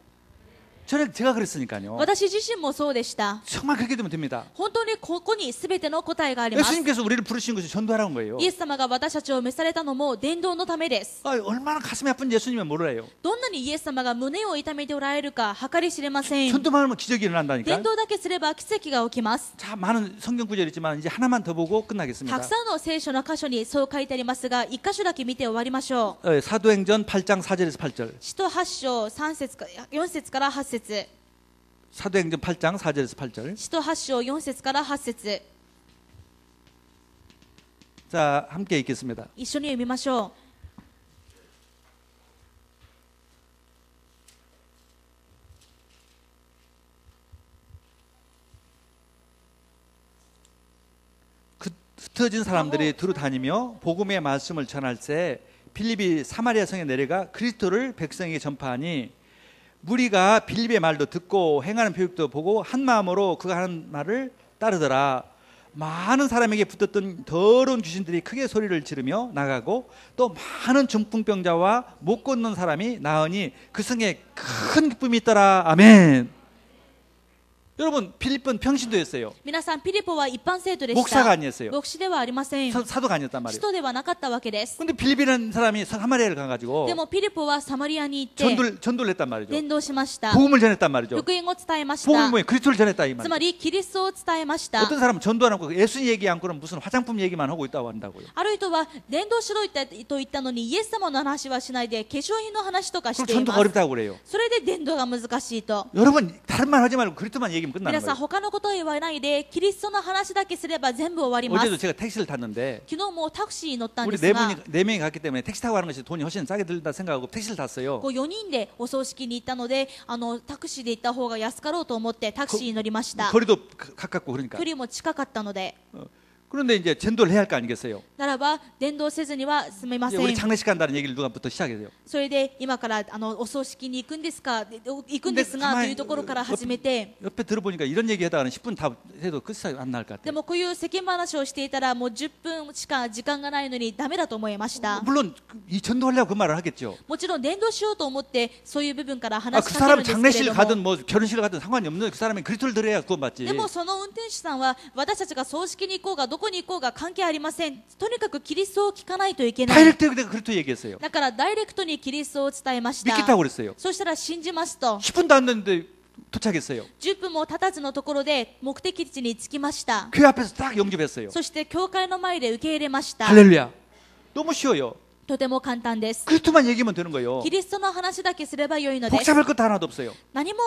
A: 제가 그랬으니까요.
B: 私自身もそうでした。
A: 정말 그렇게 되면 됩니다.
B: 本当にここに全ての答えがあります。
A: 예수님께서 우리를 부르신 것이 전도하라는 거예요.
B: イエス様が私たちを召されたのも伝道のためです。
A: 얼마나 가슴이 아픈 예수님은 몰라요.
B: どんなにイエス様が胸を痛めておられるか計り知れません。
A: 전도만 하면 기적이 일어난다니까.
B: 伝道だけすれば奇跡が起きます。
A: 자, 많은 성경 구절이 있지만 이제 하나만 더 보고
B: た
A: 끝나겠습니다.
B: くさんの聖書の箇所にそう書いてありますが、一箇所だけ見て終わりましょう。
A: 사도행전 8장 4절에서 8절.
B: 使徒8章3節か4節から8節。
A: 사도행전 8장 4절에서 8절.
B: 使徒8章4節から8節。
A: 자, 함께 읽겠습니다.
B: 一緒に読みましょう。
A: 흩어진 사람들이 두루 다니며 복음의 말씀을 전할 때 빌립이 사마리아 성에 내려가 그리스도를 백성에게 전파하니 무리가 빌립의 말도 듣고 행하는 표적도 보고 한 마음으로 그가 하는 말을 따르더라. 많은 사람에게 붙었던 더러운 귀신들이 크게 소리를 지르며 나가고 또 많은 중풍병자와 못 걷는 사람이 나으니 그 성에 큰 기쁨이 있더라. 아멘. 여러분 필립은 평신도였어요.
B: 皆さん、ピリポは一般生徒でし
A: 목사가
B: た。
A: 아니었어요.
B: 牧師ではありません。
A: 사도가 아니었단
B: 使
A: 말이에요.
B: 徒ではなかったわけです。
A: 근데 필립이라는 사람이 사마리아를
B: で
A: 가가지고
B: もピリポはサマリアに行って
A: 전도를 했단 말이죠.
B: 伝道しました。
A: 복음을 전했단 말이죠.
B: 福音を伝えまし
A: 복음이
B: た。
A: 뭐예요? 그리스도를 전했다 이
B: つ
A: 말이죠.
B: まりキリストを伝えました。
A: 어떤 사람은 전도 안 하고 예수 얘기 않고는 무슨 화장품 얘기만 하고 있다고 한다고요.
B: ある人は伝道しろと言ったのにイエス様の話はしないで化粧品の話とかし
A: 그럼
B: ていま
A: 전도가
B: す。
A: 어렵다고 그래요.
B: それで伝道が難しいと。
A: 여러분 다른 말 하지 말고 그리스도만 얘기하면 끝나는
B: 皆さん
A: 거예요.
B: 他のことを言わないでキリストの話だけすれば全部終わります。
A: 어제도 제가 택시를 탔는데
B: 昨日もタクシーに乗ったん
A: 우리
B: ですが、
A: 네 명이 갔기 때문에 택시 타고 가는 것이 돈이 훨씬 싸게 들다 생각하고 택시를 탔어요.
B: 4人でお葬式に行ったのでタクシーで行った方が安かろうと思ってタクシーに乗りました。
A: 거리도 가깝고 그러니까.
B: 距離も近かったので、
A: 그런데 이제 전도를 해야 할 거 아니겠어요.
B: ならば伝道せずには済みま
A: 이제
B: せ
A: 우리
B: ん。
A: 장례식 간다는 얘기를 누가부터 시작해요.
B: それで今からお葬式に行くんですか、行くんですがというところから始めて、
A: 옆에 들어보니까 이런 얘기 하다가는 10분 다 해도 끝이 안 날 것
B: で
A: 같아요.
B: もこういう世間話をしていたらもう10分しか時間がないのにダメだと思いました。
A: 물론 이 전도하려고 그 말을 하겠죠.
B: もちろん伝道しようと思ってそういう部分から
A: 아,
B: 話
A: 그
B: しかける
A: 사람
B: んですけれ
A: 장례실
B: ども、
A: 가든 뭐 결혼실 가든 상관이 없는 그 사람이 그리스도를 들어야 구원받지.
B: でもその運転手さんは私たちが葬式に行こうがどこに行こうが関係ありません。とにかくキリストを聞かないといけない。
A: 다이렉트 내가 그리스도 얘기했어요.
B: だからダイレクトにキリストを伝えました。
A: 믿겠다고 그랬어요.
B: そしたら信じますと
A: 10분도 안 됐는데 도착했어요.
B: 10分も経たずのところで目的地に着きました。
A: 교회 앞에서 딱 영접했어요.
B: そして教会の前で受け入れました。
A: 할렐루야. 너무 쉬워요.
B: とても簡単です。
A: 그리스도만 얘기하면 되는 거예요.
B: キリストの話だけすればよいのです。
A: 복잡할 것도 하나도 없어요.
B: 何も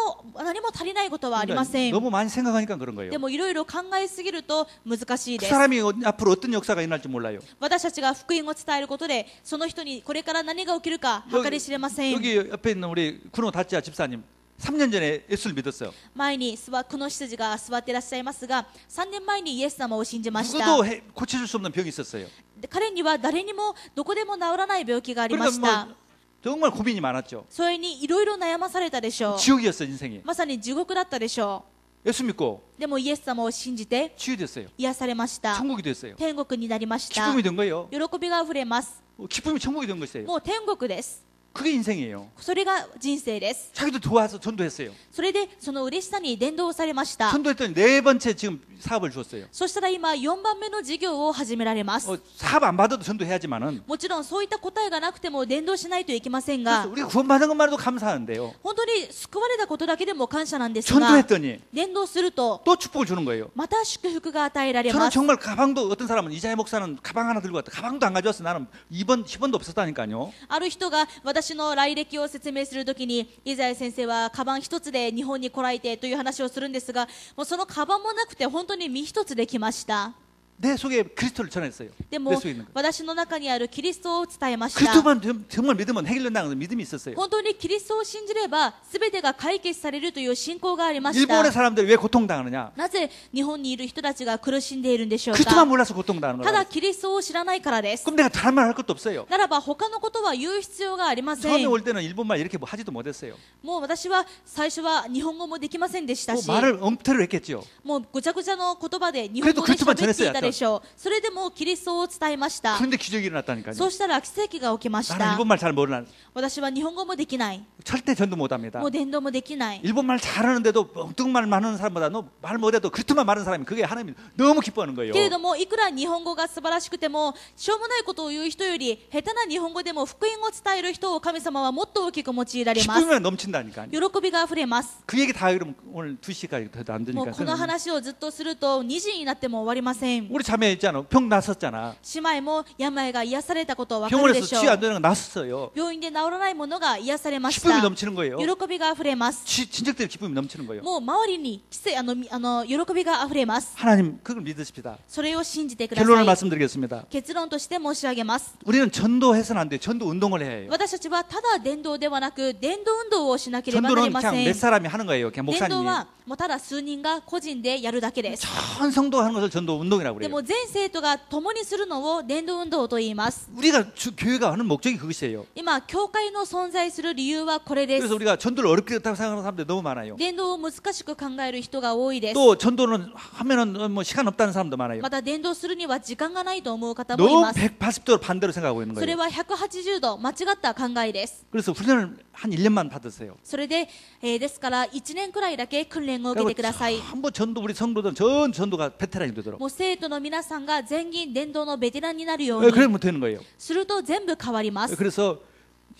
B: 足りないことはありま
A: 그러니까
B: せん。
A: 너무 많이 생각하니까 그런 거예요.
B: でもいろいろ考えすぎると難しい
A: 그
B: です。
A: 사람이 앞으로 어떤 역사가 일어날지 몰라요.
B: 私たちが福音を伝えることでその人にこれから何が起きるか計り知れません。
A: 여기 옆에 있는 우리 쿠노 다치아 집사님 3년 전에 예수를 믿었어요.
B: 前にこの執事が座っていらっしゃいますが、3年前にイエス様を信じました。
A: 누구도 고쳐줄 수 없는 병이 있었어요.
B: で彼には誰にもどこでも治らない病気がありまし
A: 그러니까
B: た。
A: 뭐 정말 고민이 많았죠.
B: それにいろいろ悩まされたでしょう。
A: 지옥이었어 인생이.
B: まさに地獄だったでしょ
A: 예수 믿고
B: う。でもイエス様を信じて
A: 치유됐어요.
B: 癒されました。
A: 천국이 됐어요.
B: 天国になりました。
A: 기쁨이 된 거예요.
B: 喜びがあふれます。
A: 기쁨이 천국이 된 것이에요.
B: もう天国です。
A: 그게 인생이에요.
B: それが人生です。
A: 자기도 도와서 전도했어요.
B: それでその嬉しさに伝道されました。
A: 전도했더니 네 번째 지금 사업을 주었어요.
B: そしたら今4番目の事業を始められます。
A: 사업 안 받아도 전도해야지만은
B: もちろんそういった答えがなくても伝道しないといけません
A: 그래서
B: が、
A: 우리가 구원받은 것만으로도 감사하는데요.
B: 本当に救われたことだけでも感謝なんですが、
A: 전도했더니
B: 伝道すると
A: 또 축복을 주는 거예요.
B: また祝福が与えられ
A: 저는
B: ます。
A: 정말 가방도 어떤 사람은 이자의 목사는 가방 하나 들고 왔다. 가방도 안 가져왔어. 나는 2번 10원도 없었다니까요.
B: ある人が私の来歴を説明するときに、イザヤ先生はカバン一つで日本に来られてという話をするんですが、もうそのカバンもなくて本当に身一つで来ました。
A: 내 속에 그리스도를 전했어요.
B: で
A: 내
B: も
A: 속에 있는 거.
B: 私の中にあるキリストを伝えました。
A: 그리스도만 정말 믿으면 해결된다는 믿음이 있었어요.
B: 本当にキリストを信じれば全てが解決されるという信仰がありました。
A: 일본의 사람들이 왜 고통당하느냐?
B: なぜ日本にいる人たちが苦しんでいるんでしょう
A: 그리스도만
B: か。
A: 몰라서 고통당하는
B: ただ
A: 거예요.
B: キリストを知らないからです。
A: 그럼 내가 다른 말 할 것도 없어요.
B: ならば他のことは言う必要がありませ
A: 처음에
B: ん。
A: 올 때는 일본말 이렇게 뭐 하지도 못했어요.
B: もう私は最初は日本語もできませんでしたし、
A: 말을 엉터리로 했겠죠.
B: もうぐちゃぐちゃの言葉で日本語で喋っていたでしょう。それでもキリストを伝えました。
A: 그런데 기적이 일어났다니까요.
B: そうしたら奇跡が起きまし
A: 나는
B: た。
A: 일본말 잘 모르나.
B: 私は日本語もできない。
A: 절대 전도 못합니다.
B: もう伝道もできない。
A: 일본말 잘하는데도 엉뚱말 많은 사람보다 말 못해도 그리스도만 많은 사람이 그게 하나님이 너무 기뻐하는 거예요.
B: けれどもいくら日本語が素晴らしくてもしょうもないことを言う人より下手な日本語でも福音を伝える人を神様はもっと大きく用いられます。
A: 기쁨이 넘친다니까.
B: 喜びがあふれます。
A: 그 얘기 다 그러면 오늘 2시까지 더 안
B: もう
A: 되니까.
B: この話をずっとすると2時になっても終わりません。
A: 우리 자매 있잖아. 병 났었잖아.
B: 姉妹も病が癒されたことを分かるで
A: 병원에서
B: しょ
A: 치유 안
B: う。
A: 되는 거 났었어요.
B: 病院で治らないものが癒されまし
A: 기쁨이
B: た。
A: 넘치는 거예요.
B: 喜びがあふれます。
A: 친척들이 기쁨이 넘치는 거예요.
B: もう周りに喜びがあふれます。
A: 하나님 그걸 믿으십시다.
B: それを信じてくだ
A: 결론을
B: さい。
A: 말씀드리겠습니다.
B: 結論として申し上げます。
A: 우리는 전도해서는 안 돼요. 전도 운동을 해야 해요.
B: 私たちはただ伝道ではなく伝道運動をしなければなり
A: 전도는
B: ませ
A: 그냥
B: ん。
A: 몇 사람이 하는 거예요. 그냥
B: 伝道
A: 목사님이.
B: はもうただ数人が個人でやるだけです。
A: 전 성도 하는 것을 전도 운동이라고
B: で
A: 그래요.
B: も全生徒が共にするのを伝道運動と言います。
A: 우리가 교회가 하는 목적이 그것이에요.
B: 今教会の存在する理由はこれです。
A: 그래서 우리가 전도를 어렵게 했다고 생각하는 사람들이 너무 많아요.
B: 伝道を難しく考える人が多いです。
A: 또 전도는 하면은 뭐 시간 없다는 사람도 많아요.
B: また伝道するには時間がないと思う方もい
A: 너무
B: ます。
A: 180도 반대로 생각하고 있는
B: それ
A: 거예요.
B: は180度間違った考えです。
A: 그래서 훈련을 한 1년만 받으세요.
B: それで、ですから1年くらいだけ訓練を受けてください。
A: 한번 전도 우리 성도들은 전 전도가 베테랑이 되도록.
B: もう生徒の皆さんが全員伝道のベテランになるように
A: 그러면 되는 거예요.
B: すると全部変わります。
A: 그래서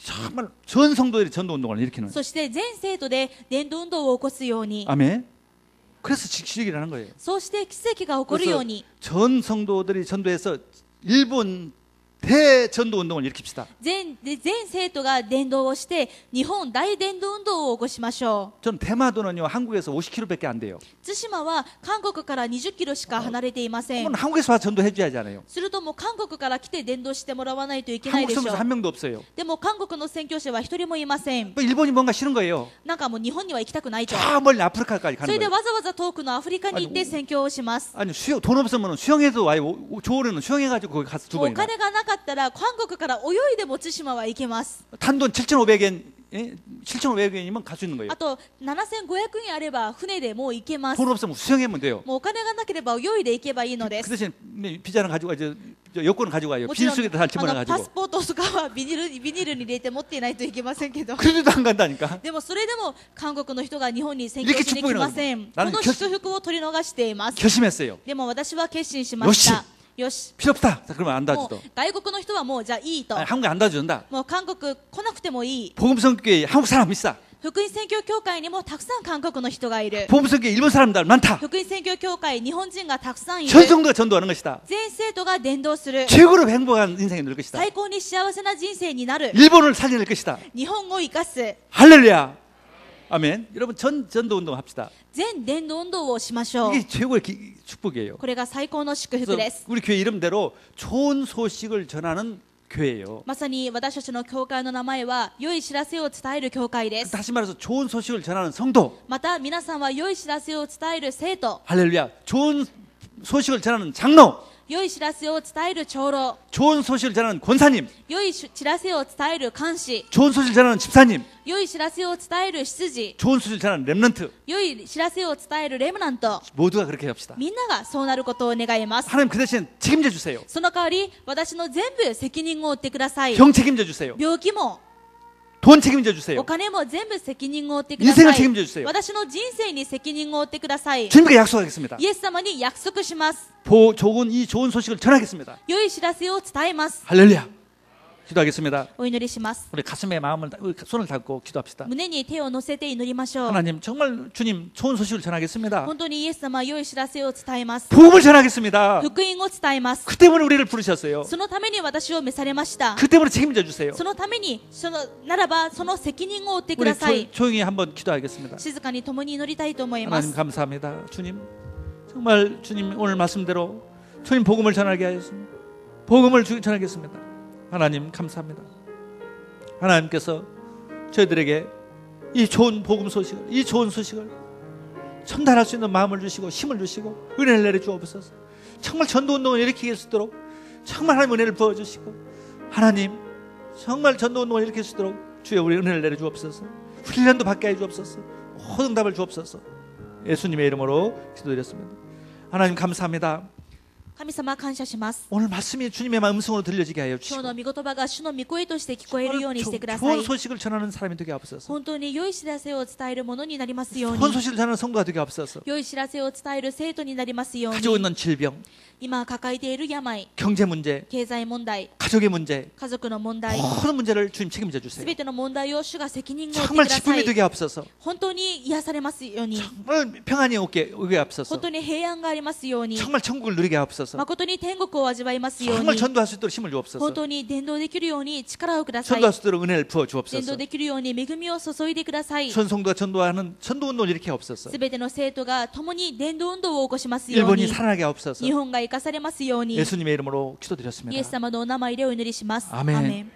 A: 정말 전 성도들이 전도 운동을 일으키는.
B: そして全生徒で伝道運動を起こすように、
A: 아멘. 그래서 지식이라는 거예요.
B: そうして奇跡が起こるよう
A: 그래서
B: に
A: 전 성도들이 전도해서 일본 대전도 운동을 일으킵시다.
B: 全生徒が伝道をして日本大伝道運動を起こしましょう。
A: 전 대마도는요 한국에서 50km밖에 안 돼요.
B: 対馬は韓国から20キロしか離れていません。
A: 그러면 한국에서 와서 전도해줘야지 않아요.
B: するともう韓国から来て伝道してもらわないといけない
A: 한국
B: でしょ
A: 선교사
B: う。
A: 한 명도 없어요.
B: でも韓国の宣教師は一人もいません。
A: 뭐 일본이 뭔가 싫은 거예요.
B: なんかもう日本には行きたくないと。
A: 저 멀리 아프리카까지
B: そ
A: 가는
B: れで
A: 거예요.
B: わざわざ遠くのアフリカに行って宣教をします。
A: 아니 돈 없으면 수영해도 와요. 조언은 수영해가지고 거기 가서 두
B: もうお
A: 번이나.
B: 金がなかったら韓国から泳いでも対馬は行けます。
A: 단돈 7,500엔, 7,500엔이면 갈 수 있는 거예요.
B: あと7500円あれば船でもう行けます。
A: 돈 없으면 수영하면 돼요.
B: もうお金がなければ泳いで行けばいいので
A: 그
B: す。
A: 대신 비자는 가지고 저 여권은 가지고 와요.
B: もちろん
A: 비닐 속에다 잘
B: パ
A: 집어넣어가지고.
B: スポートとかはビニールに入れて持っていないといけませんけど
A: 그래도 안 간다니까.
B: でもそれでも韓国の人が日本に宣教しに来ません。こ
A: 나는
B: の祝福を取り逃しています。
A: 결심했어요.
B: でも私は決心しました。よし、
A: 필요 없다. 자, 그러면 안
B: もう
A: 놔줘도.
B: 外国の人はもうじゃあいいと。
A: 아니, 한국에 안 놔준다.
B: もう韓国来なくてもいい。
A: 복음성교회 한국 사람 있어.
B: 福音宣教協会にもたくさん韓国の人がいる。
A: 복음성교회 일본 사람들 많다.
B: 福音宣教協会日本人がたくさんいる。
A: 전 성도가 전도하는 것이다.
B: 全生徒が伝道する。
A: 최고로 행복한 인생이 될 것이다.
B: 最高に幸せな人生になる。
A: 일본을 살려낼 것이다.
B: 日本を生かす。
A: 할렐루야. 아멘. 여러분 전도 운동 합시다.
B: 全伝道運動をしましょう。
A: 이게 최고의 축복이에요.
B: これが最高の祝福
A: 그래서
B: です。
A: 우리 교회 이름대로 좋은 소식을 전하는 교회예요.
B: まさに私たちの教会の名前は良い知らせを伝える教会です。
A: 다시 말해서 좋은 소식을 전하는 성도.
B: また皆さんは良い知らせを伝える生徒、
A: 할렐루야. 좋은 소식을 전하는 장로.
B: 良い知らせを伝える長老、
A: 좋은 소식을 전하는 권사님,
B: 良い知らせを伝える監視、
A: 좋은 소식을 전하는 집사님,
B: 良い知らせを伝える執事、
A: 좋은 소식을 전하는 렘넌트,
B: 良い知らせを伝えるレムナント、
A: 모두가 그렇게 합시다.
B: みんながそうなることを願います。
A: 하나님 그 대신 책임져 주세요.
B: その代わり私の全部責任を負ってください。
A: 병 책임져 주세요.
B: 病気も
A: 돈 책임져
B: お
A: 주세요.
B: 金も全部責任を負ってくださ
A: 인생을
B: い。
A: 책임져 주세요.
B: 私の人生に責任を負ってください。
A: 주님께 약속하겠습니다.
B: イエス様に約束します。
A: 이 좋은 소식을 전하겠습니다.
B: 良い知らせを伝えます。
A: 할렐루야. 기도하겠습니다.
B: お祈りします。
A: 우리 가슴에 손을 닫고 기도합시다.
B: 胸に手を乗せて祈りましょう。
A: 하나님 정말 주님 좋은 소식을 전하겠습니다.
B: 本当にイエス様は良い知らせを伝えます。
A: 복음을 전하겠습니다.
B: 福音を伝えます。
A: 그 때문에 우리를 부르셨어요.
B: そのために私を召されました。
A: 그 때문에 책임져 주세요.
B: そのためにならばその責任を負ってく
A: 우리
B: ださい。
A: 조용히 한번 기도하겠습니다.
B: 静かに共に祈りたいと思いま
A: 하나님
B: す。
A: 감사합니다. 주님 정말 주님 오늘 말씀대로 주님 복음을 전하게 하였습니다. 복음을 전하겠습니다. 하나님 감사합니다. 하나님께서 저희들에게 이 좋은 복음 소식을, 이 좋은 소식을 전달할 수 있는 마음을 주시고 힘을 주시고 은혜를 내려주옵소서. 정말 전도운동을 일으키게 할 수 있도록 정말 하나님 은혜를 부어주시고 하나님 정말 전도운동을 일으킬 수 있도록 주여 우리 은혜를 내려주옵소서. 훈련도 받게 해주옵소서. 모든 답을 주옵소서. 예수님의 이름으로 기도드렸습니다. 하나님 감사합니다.
B: 神様感謝します。
A: 오늘 말씀이 주님의 음성으로 들려지게 하여
B: 今
A: 주시고
B: 日の御言葉が主の御声として聞こえるようにしてくださ
A: 좋은
B: い。
A: 소식을 전하는 사람이 되게 없어서
B: 本当に良い知らせを伝えるものになりますよう
A: 좋은
B: に。
A: 소식을 전하는 성도가 되게 없어서
B: 良い知らせを伝える生徒になりますよう
A: 가지고
B: に。
A: 있는 질병,
B: 今抱えている病、
A: 경제 문제,
B: 経済問題、
A: 가족의 문제
B: 家族の問題、
A: 모든 문제를 주님 책임져
B: す
A: 주세요.
B: べての問題を主が責任を負って
A: 정말
B: くださ
A: 기쁨이
B: い。
A: 되게 없어서
B: 本当に癒されますように。
A: 정말 평안이 오게 없어서
B: 本当に平安がありますように。
A: 정말 천국을 누리게 없어서
B: 誠に天国を味わいますよう
A: 정말
B: に。
A: 전도할 수 있도록 힘을
B: 本
A: 주옵소서.
B: 当に伝道できるように力をください。
A: 전도할 수 있도록 은혜를 부어
B: 伝
A: 주옵소서.
B: 道できるように恵みを注いでください。
A: 전성도가 전도하는 전도운동을 일으켜 없어서
B: すべての生徒が共に伝道運動を起こしますよう
A: 일본이
B: に。
A: 살아나게 없어서
B: 日本が生かされますように。
A: 예수님의 이름으로
B: イエス
A: 기도드렸습니다.
B: 様のお名前でお祈りします。
A: 아멘.
B: アーメン。